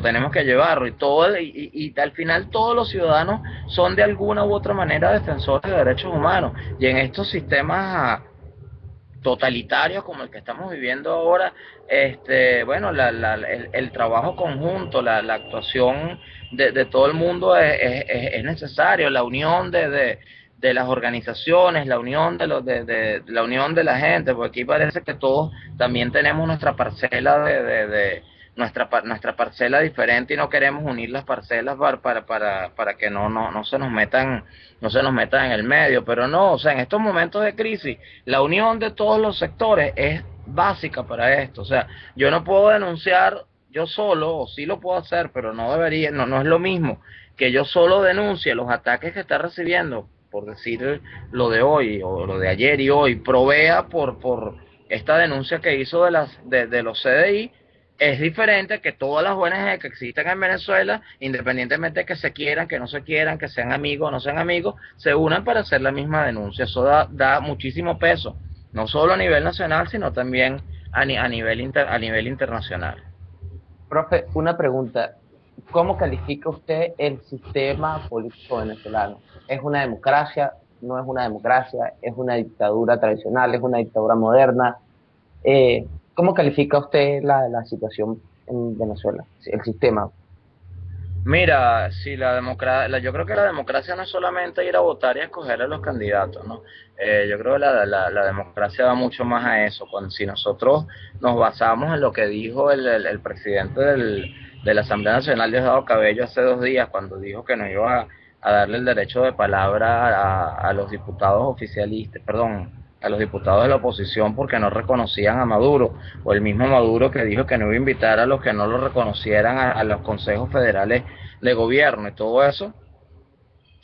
tenemos que llevarlo, y al final todos los ciudadanos son de alguna u otra manera defensores de derechos humanos, y en estos sistemas totalitarios como el que estamos viviendo ahora, bueno, el trabajo conjunto, la actuación de todo el mundo es necesario, la unión de las organizaciones, la unión la unión de la gente, porque aquí parece que todos también tenemos nuestra parcela nuestra parcela diferente, y no queremos unir las parcelas para que no se nos metan en el medio. Pero no, o sea, en estos momentos de crisis la unión de todos los sectores es básica para esto. O sea, yo no puedo denunciar yo solo, o sí lo puedo hacer, pero no debería, no es lo mismo que yo solo denuncie los ataques que está recibiendo, por decir lo de hoy o lo de ayer y hoy, provea por esta denuncia que hizo de los CDI. Es diferente que todas las ONG que existen en Venezuela, independientemente de que se quieran, que no se quieran, que sean amigos o no sean amigos, se unan para hacer la misma denuncia. Eso da muchísimo peso, no solo a nivel nacional, sino también a nivel internacional. Profe, una pregunta. ¿Cómo califica usted el sistema político venezolano? ¿Es una democracia? ¿No es una democracia? ¿Es una dictadura tradicional? ¿Es una dictadura moderna? ¿Cómo califica usted la situación en Venezuela, el sistema? Mira, si yo creo que la democracia no es solamente ir a votar y escoger a los candidatos, ¿no? Yo creo que la democracia va mucho más a eso. Si nosotros nos basamos en lo que dijo el presidente de la Asamblea Nacional, Diosdado Cabello, hace 2 días, cuando dijo que nos iba a darle el derecho de palabra a los diputados oficialistas, a los diputados de la oposición, porque no reconocían a Maduro, o el mismo Maduro que dijo que no iba a invitar a los que no lo reconocieran a los consejos federales de gobierno y todo eso.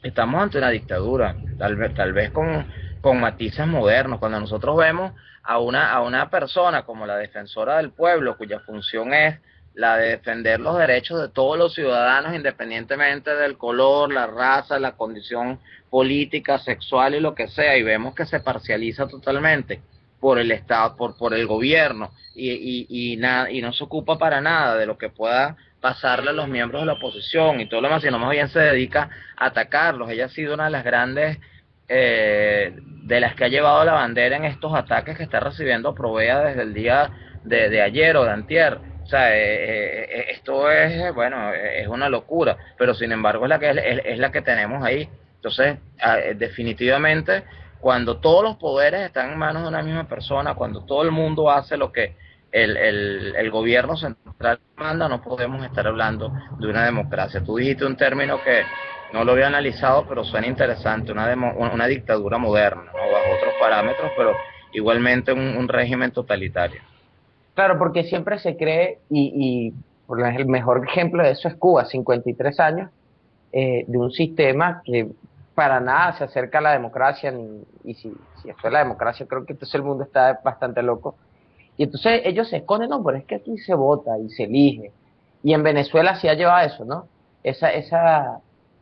Estamos ante una dictadura, tal vez con matices modernos. Cuando nosotros vemos a una persona como la defensora del pueblo, cuya función es la de defender los derechos de todos los ciudadanos, independientemente del color, la raza, la condición política, sexual y lo que sea, y vemos que se parcializa totalmente por el Estado, por el gobierno, y no se ocupa para nada de lo que pueda pasarle a los miembros de la oposición y todo lo demás, sino más bien se dedica a atacarlos. Ella ha sido una de las grandes de las que ha llevado la bandera en estos ataques que está recibiendo Provea desde el día de ayer o de antier. O sea, esto es, bueno, es una locura, pero sin embargo es la que tenemos ahí. Entonces, definitivamente, cuando todos los poderes están en manos de una misma persona, cuando todo el mundo hace lo que el gobierno central manda, no podemos estar hablando de una democracia. Tú dijiste un término que no lo había analizado, pero suena interesante, una dictadura moderna, ¿no? Bajo otros parámetros, pero igualmente un régimen totalitario. Claro, porque siempre se cree, y el mejor ejemplo de eso es Cuba, 53 años de un sistema que para nada se acerca a la democracia, y si esto es la democracia, creo que entonces el mundo está bastante loco. Y entonces ellos se esconden, no, pero es que aquí se vota y se elige. Y en Venezuela sí ha llevado eso, ¿no?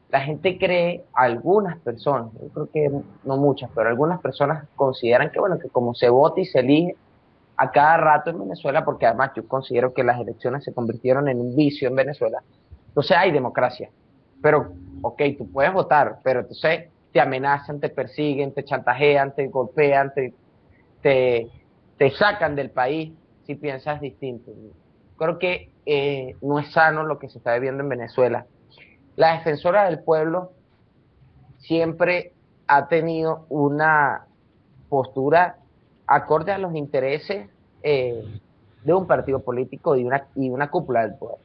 La gente cree, algunas personas, yo creo que no muchas, pero algunas personas consideran que, bueno, que como se vota y se elige a cada rato en Venezuela, porque además yo considero que las elecciones se convirtieron en un vicio en Venezuela, entonces hay democracia. Pero, ok, tú puedes votar, pero entonces te amenazan, te persiguen, te chantajean, te golpean, te sacan del país si piensas distinto. Creo que no es sano lo que se está viviendo en Venezuela. La defensora del pueblo siempre ha tenido una postura acorde a los intereses de un partido político y una cúpula del poder.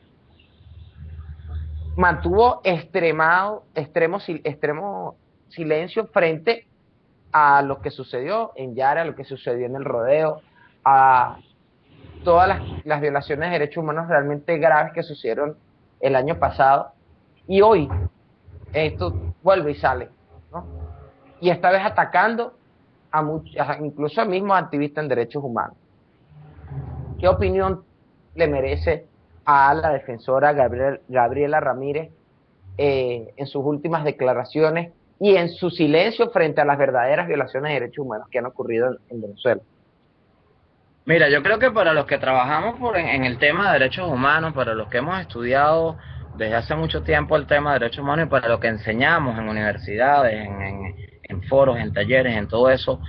Mantuvo extremo silencio frente a lo que sucedió en Yara, a lo que sucedió en el Rodeo, a todas las violaciones de derechos humanos realmente graves que sucedieron el año pasado, y hoy esto vuelve y sale, ¿no? Y esta vez atacando incluso a mismos activistas en derechos humanos. ¿Qué opinión le merece a la defensora Gabriela Ramírez en sus últimas declaraciones y en su silencio frente a las verdaderas violaciones de derechos humanos que han ocurrido en Venezuela? Mira, yo creo que para los que trabajamos en el tema de derechos humanos, para los que hemos estudiado desde hace mucho tiempo el tema de derechos humanos y para lo que enseñamos en universidades, en foros, en talleres, en todo eso,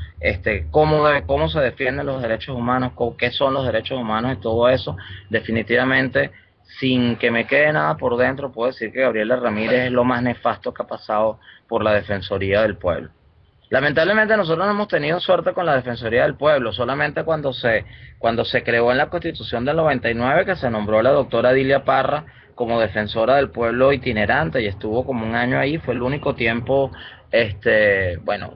cómo se defienden los derechos humanos, qué son los derechos humanos y todo eso, definitivamente, sin que me quede nada por dentro, puedo decir que Gabriela Ramírez es lo más nefasto que ha pasado por la Defensoría del Pueblo. Lamentablemente nosotros no hemos tenido suerte con la Defensoría del Pueblo, solamente cuando se creó en la Constitución del 99 que se nombró a la doctora Dilia Parra como defensora del pueblo itinerante y estuvo como un año ahí, fue el único tiempo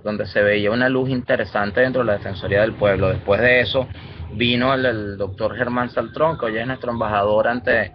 donde se veía una luz interesante dentro de la Defensoría del Pueblo. Después de eso vino el doctor Germán Saltrón, que hoy es nuestro embajador ante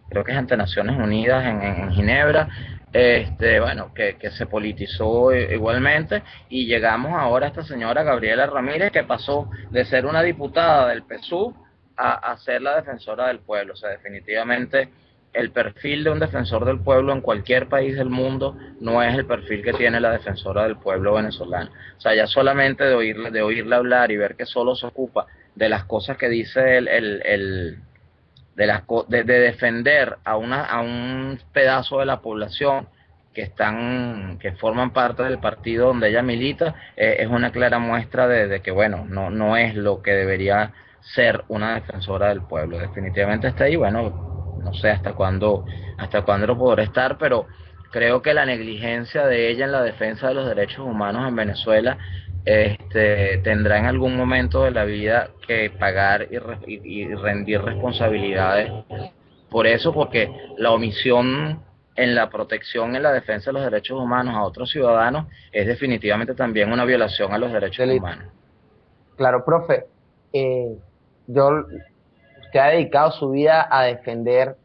creo que es ante Naciones Unidas en Ginebra, que se politizó igualmente, y llegamos ahora a esta señora Gabriela Ramírez, que pasó de ser una diputada del PSUV a ser la defensora del pueblo. O sea, definitivamente el perfil de un defensor del pueblo en cualquier país del mundo no es el perfil que tiene la defensora del pueblo venezolana. O sea, ya solamente de oírle hablar y ver que solo se ocupa de las cosas que dice de defender a un pedazo de la población que forman parte del partido donde ella milita, es una clara muestra de que bueno, no es lo que debería ser una defensora del pueblo. Definitivamente está ahí, bueno, no sé hasta cuándo lo podrá estar, pero creo que la negligencia de ella en la defensa de los derechos humanos en Venezuela tendrá en algún momento de la vida que pagar y rendir responsabilidades por eso, porque la omisión en la protección, en la defensa de los derechos humanos a otros ciudadanos es definitivamente también una violación a los derechos humanos. Claro, profe, usted ha dedicado su vida a defender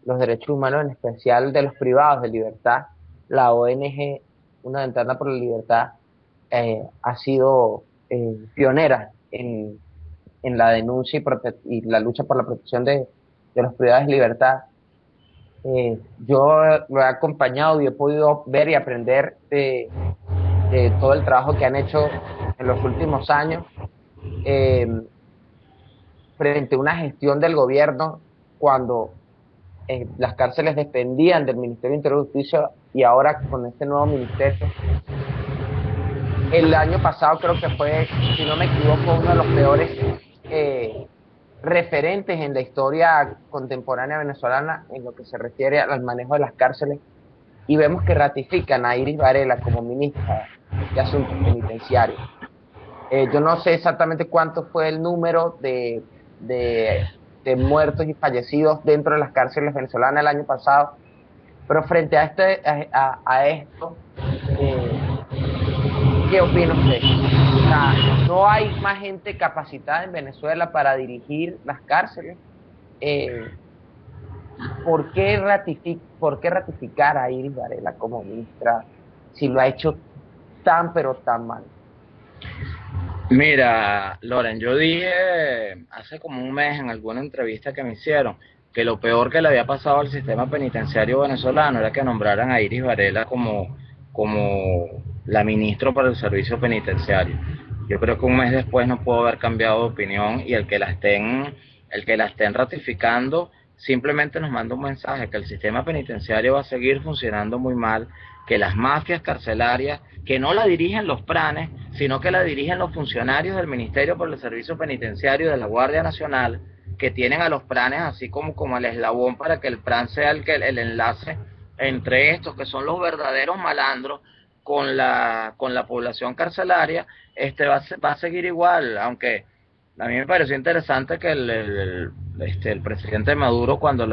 los derechos humanos, en especial de los privados de libertad. La ONG Una Ventana por la Libertad ha sido pionera en la denuncia y la lucha por la protección de los privados de libertad. Yo lo he acompañado y he podido ver y aprender de todo el trabajo que han hecho en los últimos años frente a una gestión del gobierno cuando las cárceles dependían del Ministerio de Interior y Justicia, y ahora con este nuevo ministerio. El año pasado creo que fue, si no me equivoco, uno de los peores referentes en la historia contemporánea venezolana en lo que se refiere al manejo de las cárceles. y vemos que ratifican a Iris Varela como ministra de Asuntos Penitenciarios. Yo no sé exactamente cuánto fue el número de muertos y fallecidos dentro de las cárceles venezolanas el año pasado, pero frente a esto, ¿qué opina usted? O sea, ¿no hay más gente capacitada en Venezuela para dirigir las cárceles? ¿Por qué ratificar a Iris Varela como ministra si lo ha hecho tan pero tan mal? Mira, Loren, yo dije hace como un mes en alguna entrevista que me hicieron que lo peor que le había pasado al sistema penitenciario venezolano era que nombraran a Iris Varela como la ministra para el servicio penitenciario. Yo creo que un mes después no puedo haber cambiado de opinión, y el que la estén ratificando simplemente nos manda un mensaje que el sistema penitenciario va a seguir funcionando muy mal, que las mafias carcelarias, que no la dirigen los pranes, sino que la dirigen los funcionarios del Ministerio por el Servicio Penitenciario de la Guardia Nacional, que tienen a los pranes así como el eslabón para que el pran sea el enlace entre estos, que son los verdaderos malandros, con la población carcelaria. Va a seguir igual, aunque a mí me pareció interesante que el presidente Maduro, cuando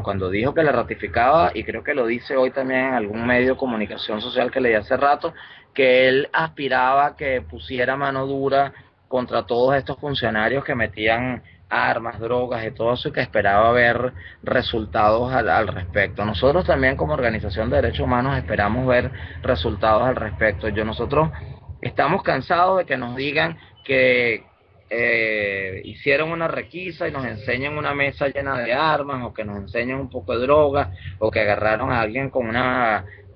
cuando dijo que la ratificaba, y creo que lo dice hoy también en algún medio de comunicación social que leí hace rato, que él aspiraba a que pusiera mano dura contra todos estos funcionarios que metían armas, drogas y todo eso, y que esperaba ver resultados al respecto. Nosotros también, como organización de derechos humanos, esperamos ver resultados al respecto. Nosotros estamos cansados de que nos digan que hicieron una requisa y nos enseñan una mesa llena de armas, o que nos enseñan un poco de droga, o que agarraron a alguien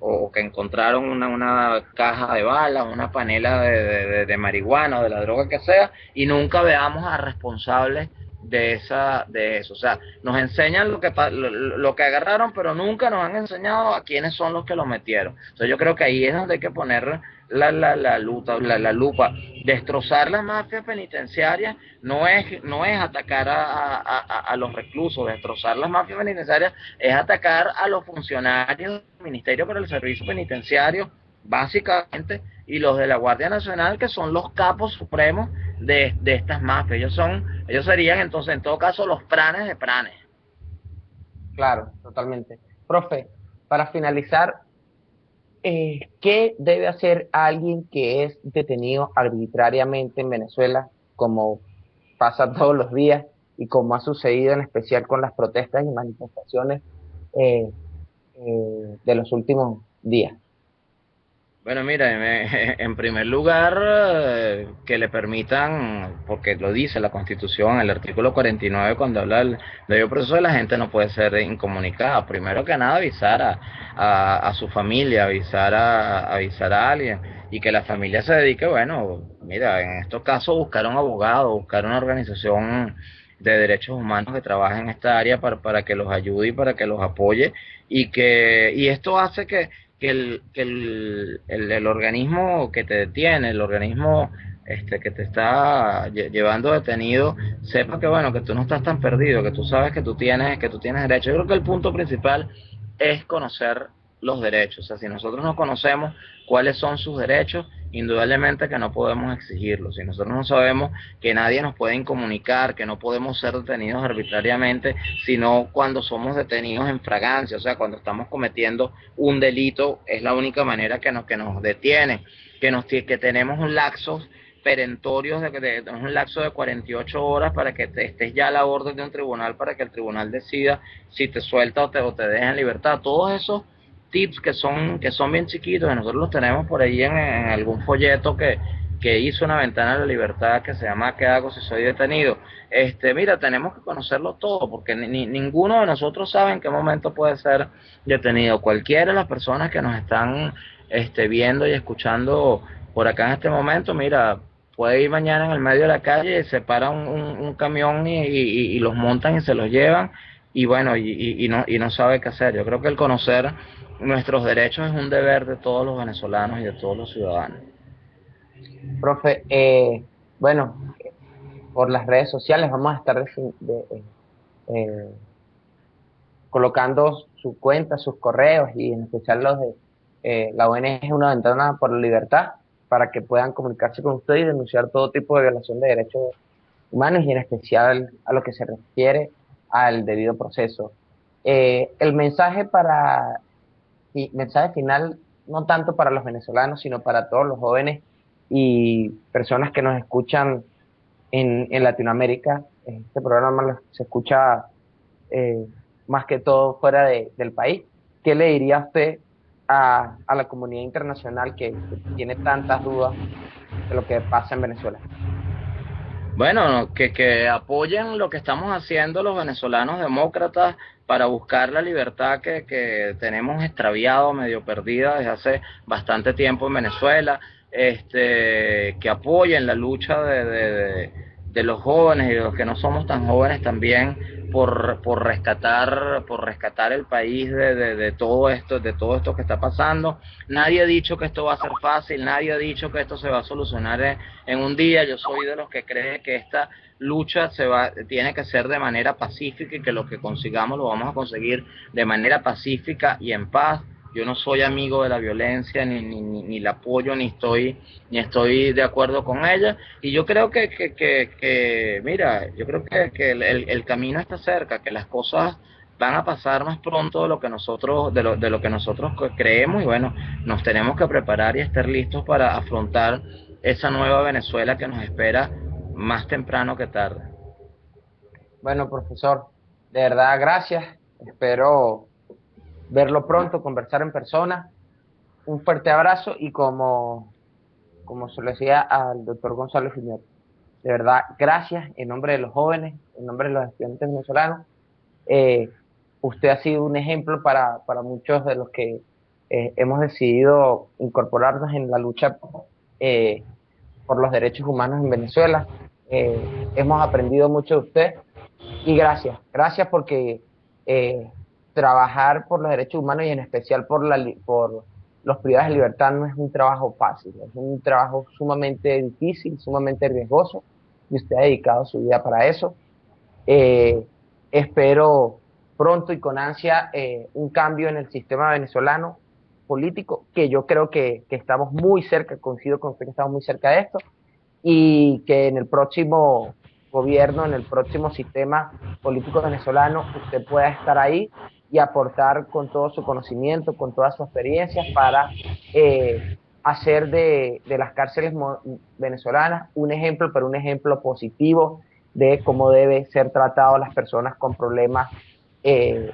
o que encontraron una caja de balas, una panela de marihuana o de la droga que sea, y nunca veamos a responsables de eso. O sea, nos enseñan lo que agarraron, pero nunca nos han enseñado a quiénes son los que lo metieron. Entonces yo creo que ahí es donde hay que poner la lupa. Destrozar las mafias penitenciarias no es atacar a los reclusos. Destrozar las mafias penitenciarias es atacar a los funcionarios del Ministerio para el Servicio Penitenciario, básicamente, y los de la Guardia Nacional, que son los capos supremos de estas mafias. Ellos serían entonces, en todo caso, los pranes de pranes. Claro, totalmente. Profe, para finalizar, ¿qué debe hacer alguien que es detenido arbitrariamente en Venezuela, como pasa todos los días y como ha sucedido en especial con las protestas y manifestaciones de los últimos días? Bueno, mira, en primer lugar, que le permitan, porque lo dice la Constitución, el artículo 49, cuando habla del debido proceso, de la gente no puede ser incomunicada. Primero que nada, avisar a su familia, avisar a alguien, y que la familia se dedique, bueno, mira, en estos casos buscar un abogado, buscar una organización de derechos humanos que trabaje en esta área para que los ayude y para que los apoye, y esto hace que el organismo que te detiene, el organismo que te está llevando detenido, sepa que bueno, que tú no estás tan perdido, que tú sabes que tú tienes derechos. Yo creo que el punto principal es conocer los derechos. O sea, si nosotros no conocemos cuáles son sus derechos, indudablemente que no podemos exigirlos. Si nosotros no sabemos que nadie nos puede incomunicar, que no podemos ser detenidos arbitrariamente, sino cuando somos detenidos en fragancia, o sea, cuando estamos cometiendo un delito, es la única manera que nos detienen, que tenemos un lapso perentorio, un lapso de 48 horas para que estés ya a la orden de un tribunal, para que el tribunal decida si te suelta o te deja en libertad. Todos esos tips que son bien chiquitos, y nosotros los tenemos por ahí en algún folleto que hizo Una Ventana a la Libertad, que se llama ¿Qué hago si soy detenido? Mira, tenemos que conocerlo todo, porque ninguno de nosotros sabe en qué momento puede ser detenido. Cualquiera de las personas que nos están viendo y escuchando por acá en este momento, mira, puede ir mañana en el medio de la calle, se para un camión y los montan y se los llevan, y bueno, y no sabe qué hacer. Yo creo que el conocer nuestros derechos es un deber de todos los venezolanos y de todos los ciudadanos. Profe, bueno, por las redes sociales vamos a estar colocando sus cuentas, sus correos y en especial los de la ONG Una Ventana por la Libertad, para que puedan comunicarse con usted y denunciar todo tipo de violación de derechos humanos y en especial a lo que se refiere al debido proceso. El mensaje mensaje final, no tanto para los venezolanos, sino para todos los jóvenes y personas que nos escuchan en Latinoamérica. Este programa se escucha más que todo fuera del país. ¿Qué le diría usted a la comunidad internacional que tiene tantas dudas de lo que pasa en Venezuela? Bueno, que apoyen lo que estamos haciendo los venezolanos demócratas para buscar la libertad que tenemos extraviado, medio perdida desde hace bastante tiempo en Venezuela, que apoyen la lucha de los jóvenes y de los que no somos tan jóvenes también por rescatar el país de todo esto que está pasando. Nadie ha dicho que esto va a ser fácil, nadie ha dicho que esto se va a solucionar en un día. Yo soy de los que cree que esta lucha tiene que ser de manera pacífica y que lo que consigamos lo vamos a conseguir de manera pacífica y en paz. Yo no soy amigo de la violencia, ni la apoyo, ni estoy de acuerdo con ella. Y yo creo mira, yo creo que el camino está cerca, que las cosas van a pasar más pronto de lo que nosotros creemos. Y bueno, nos tenemos que preparar y estar listos para afrontar esa nueva Venezuela que nos espera más temprano que tarde. Bueno, profesor, de verdad, gracias. Espero verlo pronto, conversar en persona. Un fuerte abrazo y como se lo decía al doctor Gonzalo Junior, de verdad, gracias en nombre de los jóvenes, en nombre de los estudiantes venezolanos. Usted ha sido un ejemplo para muchos de los que hemos decidido incorporarnos en la lucha por los derechos humanos en Venezuela. Hemos aprendido mucho de usted y gracias porque trabajar por los derechos humanos y en especial por los privados de libertad no es un trabajo fácil, es un trabajo sumamente difícil, sumamente riesgoso, y usted ha dedicado su vida para eso. Espero pronto y con ansia un cambio en el sistema venezolano político, que yo creo que estamos muy cerca, coincido con usted que estamos muy cerca de esto, y que en el próximo gobierno, en el próximo sistema político venezolano, usted pueda estar ahí y aportar con todo su conocimiento, con toda su experiencia para hacer de las cárceles venezolanas un ejemplo, pero un ejemplo positivo de cómo debe ser tratado las personas con problemas de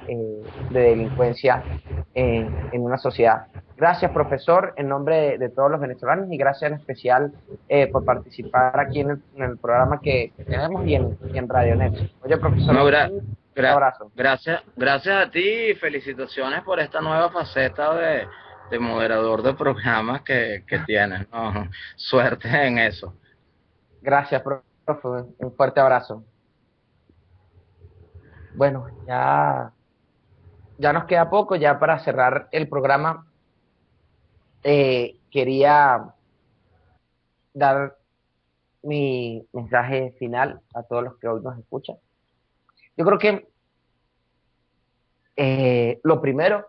delincuencia en una sociedad. Gracias, profesor, en nombre de todos los venezolanos, y gracias en especial por participar aquí en el programa que tenemos y en Radio Next. Oye, profesor, un abrazo. Gracias a ti y felicitaciones por esta nueva faceta de moderador de programas que tienes, ¿no? Suerte en eso. Gracias, profe. Un fuerte abrazo. Bueno, ya nos queda poco ya para cerrar el programa. Quería dar mi mensaje final a todos los que hoy nos escuchan. Yo creo que lo primero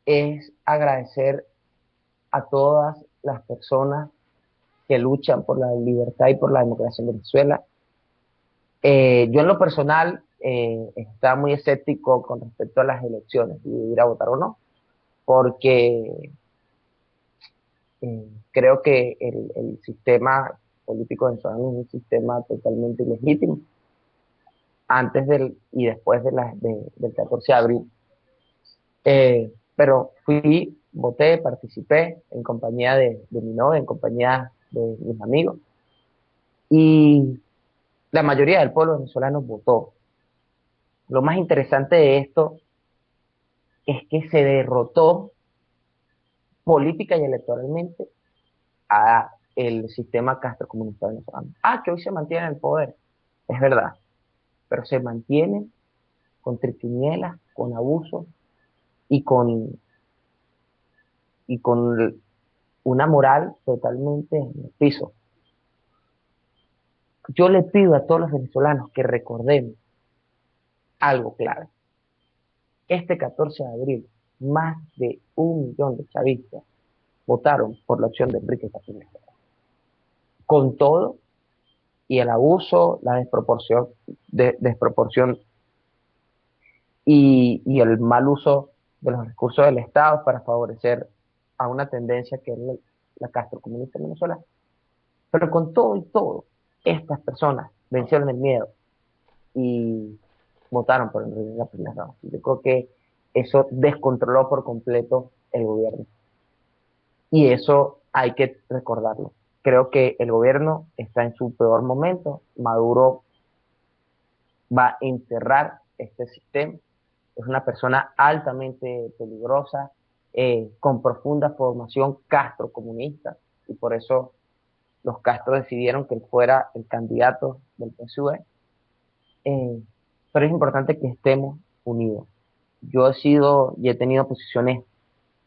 es agradecer a todas las personas que luchan por la libertad y por la democracia en Venezuela. Yo en lo personal estaba muy escéptico con respecto a las elecciones, y ir a votar o no, porque creo que el sistema político venezolano es un sistema totalmente ilegítimo, antes y después del 14 de abril. Pero voté, participé en compañía de mi novia, en compañía de mis amigos, y la mayoría del pueblo venezolano votó. Lo más interesante de esto es que se derrotó política y electoralmente a el sistema castrocomunista venezolano. Que hoy se mantiene en el poder, es verdad, pero se mantiene con triquiñuelas, con abusos y con una moral totalmente en el piso. Yo le pido a todos los venezolanos que recordemos algo clave. Este 14 de abril, más de 1 millón de chavistas votaron por la opción de Enrique Capriles. Con todo, y el abuso, la desproporción y el mal uso de los recursos del Estado para favorecer a una tendencia que es la castrocomunista en Venezuela. Pero con todo y todo, estas personas vencieron el miedo y votaron por Enrique Capriles. Yo creo que eso descontroló por completo el gobierno. Y eso hay que recordarlo. Creo que el gobierno está en su peor momento. Maduro va a enterrar este sistema. Es una persona altamente peligrosa, con profunda formación castrocomunista, y por eso los Castro decidieron que él fuera el candidato del PSUV. Pero es importante que estemos unidos. Yo he sido y he tenido posiciones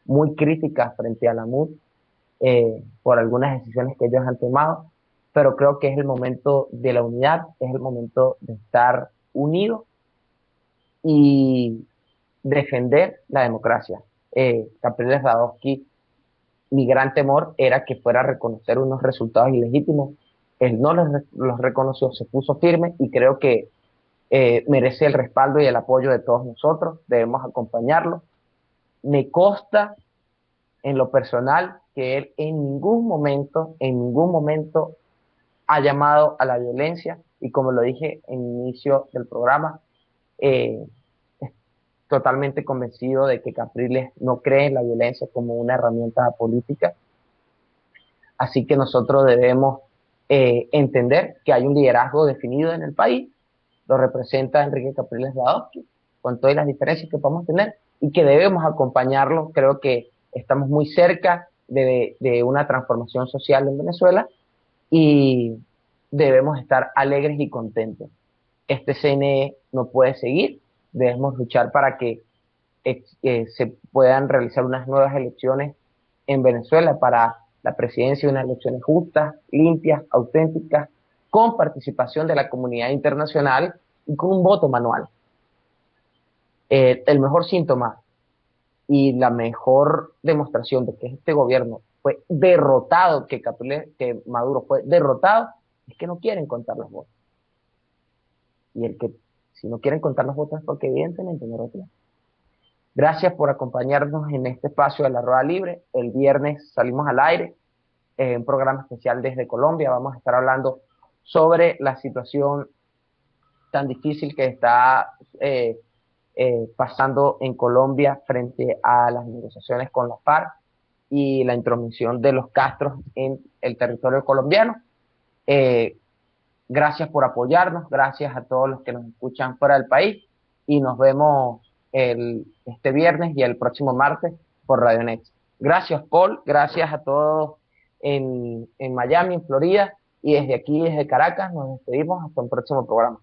muy críticas frente a la MUD por algunas decisiones que ellos han tomado, pero creo que es el momento de la unidad, es el momento de estar unidos y defender la democracia. Capriles Radowski, mi gran temor era que fuera a reconocer unos resultados ilegítimos. Él no los reconoció, se puso firme, y creo que merece el respaldo y el apoyo de todos nosotros. Debemos acompañarlo. Me consta en lo personal que él en ningún momento ha llamado a la violencia, y como lo dije en el inicio del programa, totalmente convencido de que Capriles no cree en la violencia como una herramienta política. Así que nosotros debemos entender que hay un liderazgo definido en el país, lo representa Enrique Capriles Radowski, con todas las diferencias que podemos tener, y que debemos acompañarlo. Creo que estamos muy cerca de una transformación social en Venezuela, y debemos estar alegres y contentos. Este CNE no puede seguir. Debemos luchar para que se puedan realizar unas nuevas elecciones en Venezuela para la presidencia, unas elecciones justas, limpias, auténticas, con participación de la comunidad internacional y con un voto manual. El mejor síntoma y la mejor demostración de que este gobierno fue derrotado, que Maduro fue derrotado, es que no quieren contar los votos. Y si no quieren contar los votos es porque evidentemente no lo tienen. Gracias por acompañarnos en este espacio de La Rueda Libre. El viernes salimos al aire, un programa especial desde Colombia. Vamos a estar hablando sobre la situación tan difícil que está pasando en Colombia frente a las negociaciones con la FARC y la intromisión de los Castros en el territorio colombiano. Gracias por apoyarnos, gracias a todos los que nos escuchan fuera del país, y nos vemos este viernes y el próximo martes por Radio Next. Gracias, Paul, gracias a todos en Miami, en Florida, y desde aquí, desde Caracas, nos despedimos hasta un próximo programa.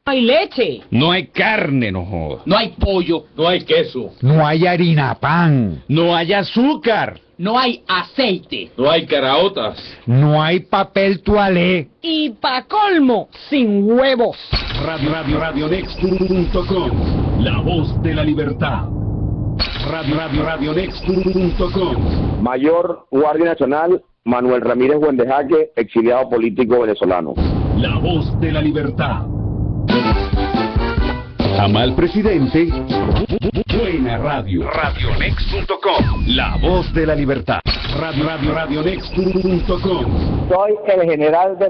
No hay leche. No hay carne, no jodas. No hay pollo. No hay queso. No hay harina pan. No hay azúcar. No hay aceite. No hay caraotas. No hay papel toalé. Y pa' colmo, sin huevos. Radionext.com, la voz de la libertad. Radionext.com. Mayor Guardia Nacional Manuel Ramírez Buendejaque, exiliado político venezolano. La voz de la libertad. Ama al presidente. Buena radio. Radionext.com, la voz de la libertad. Radionext.com. Soy el general de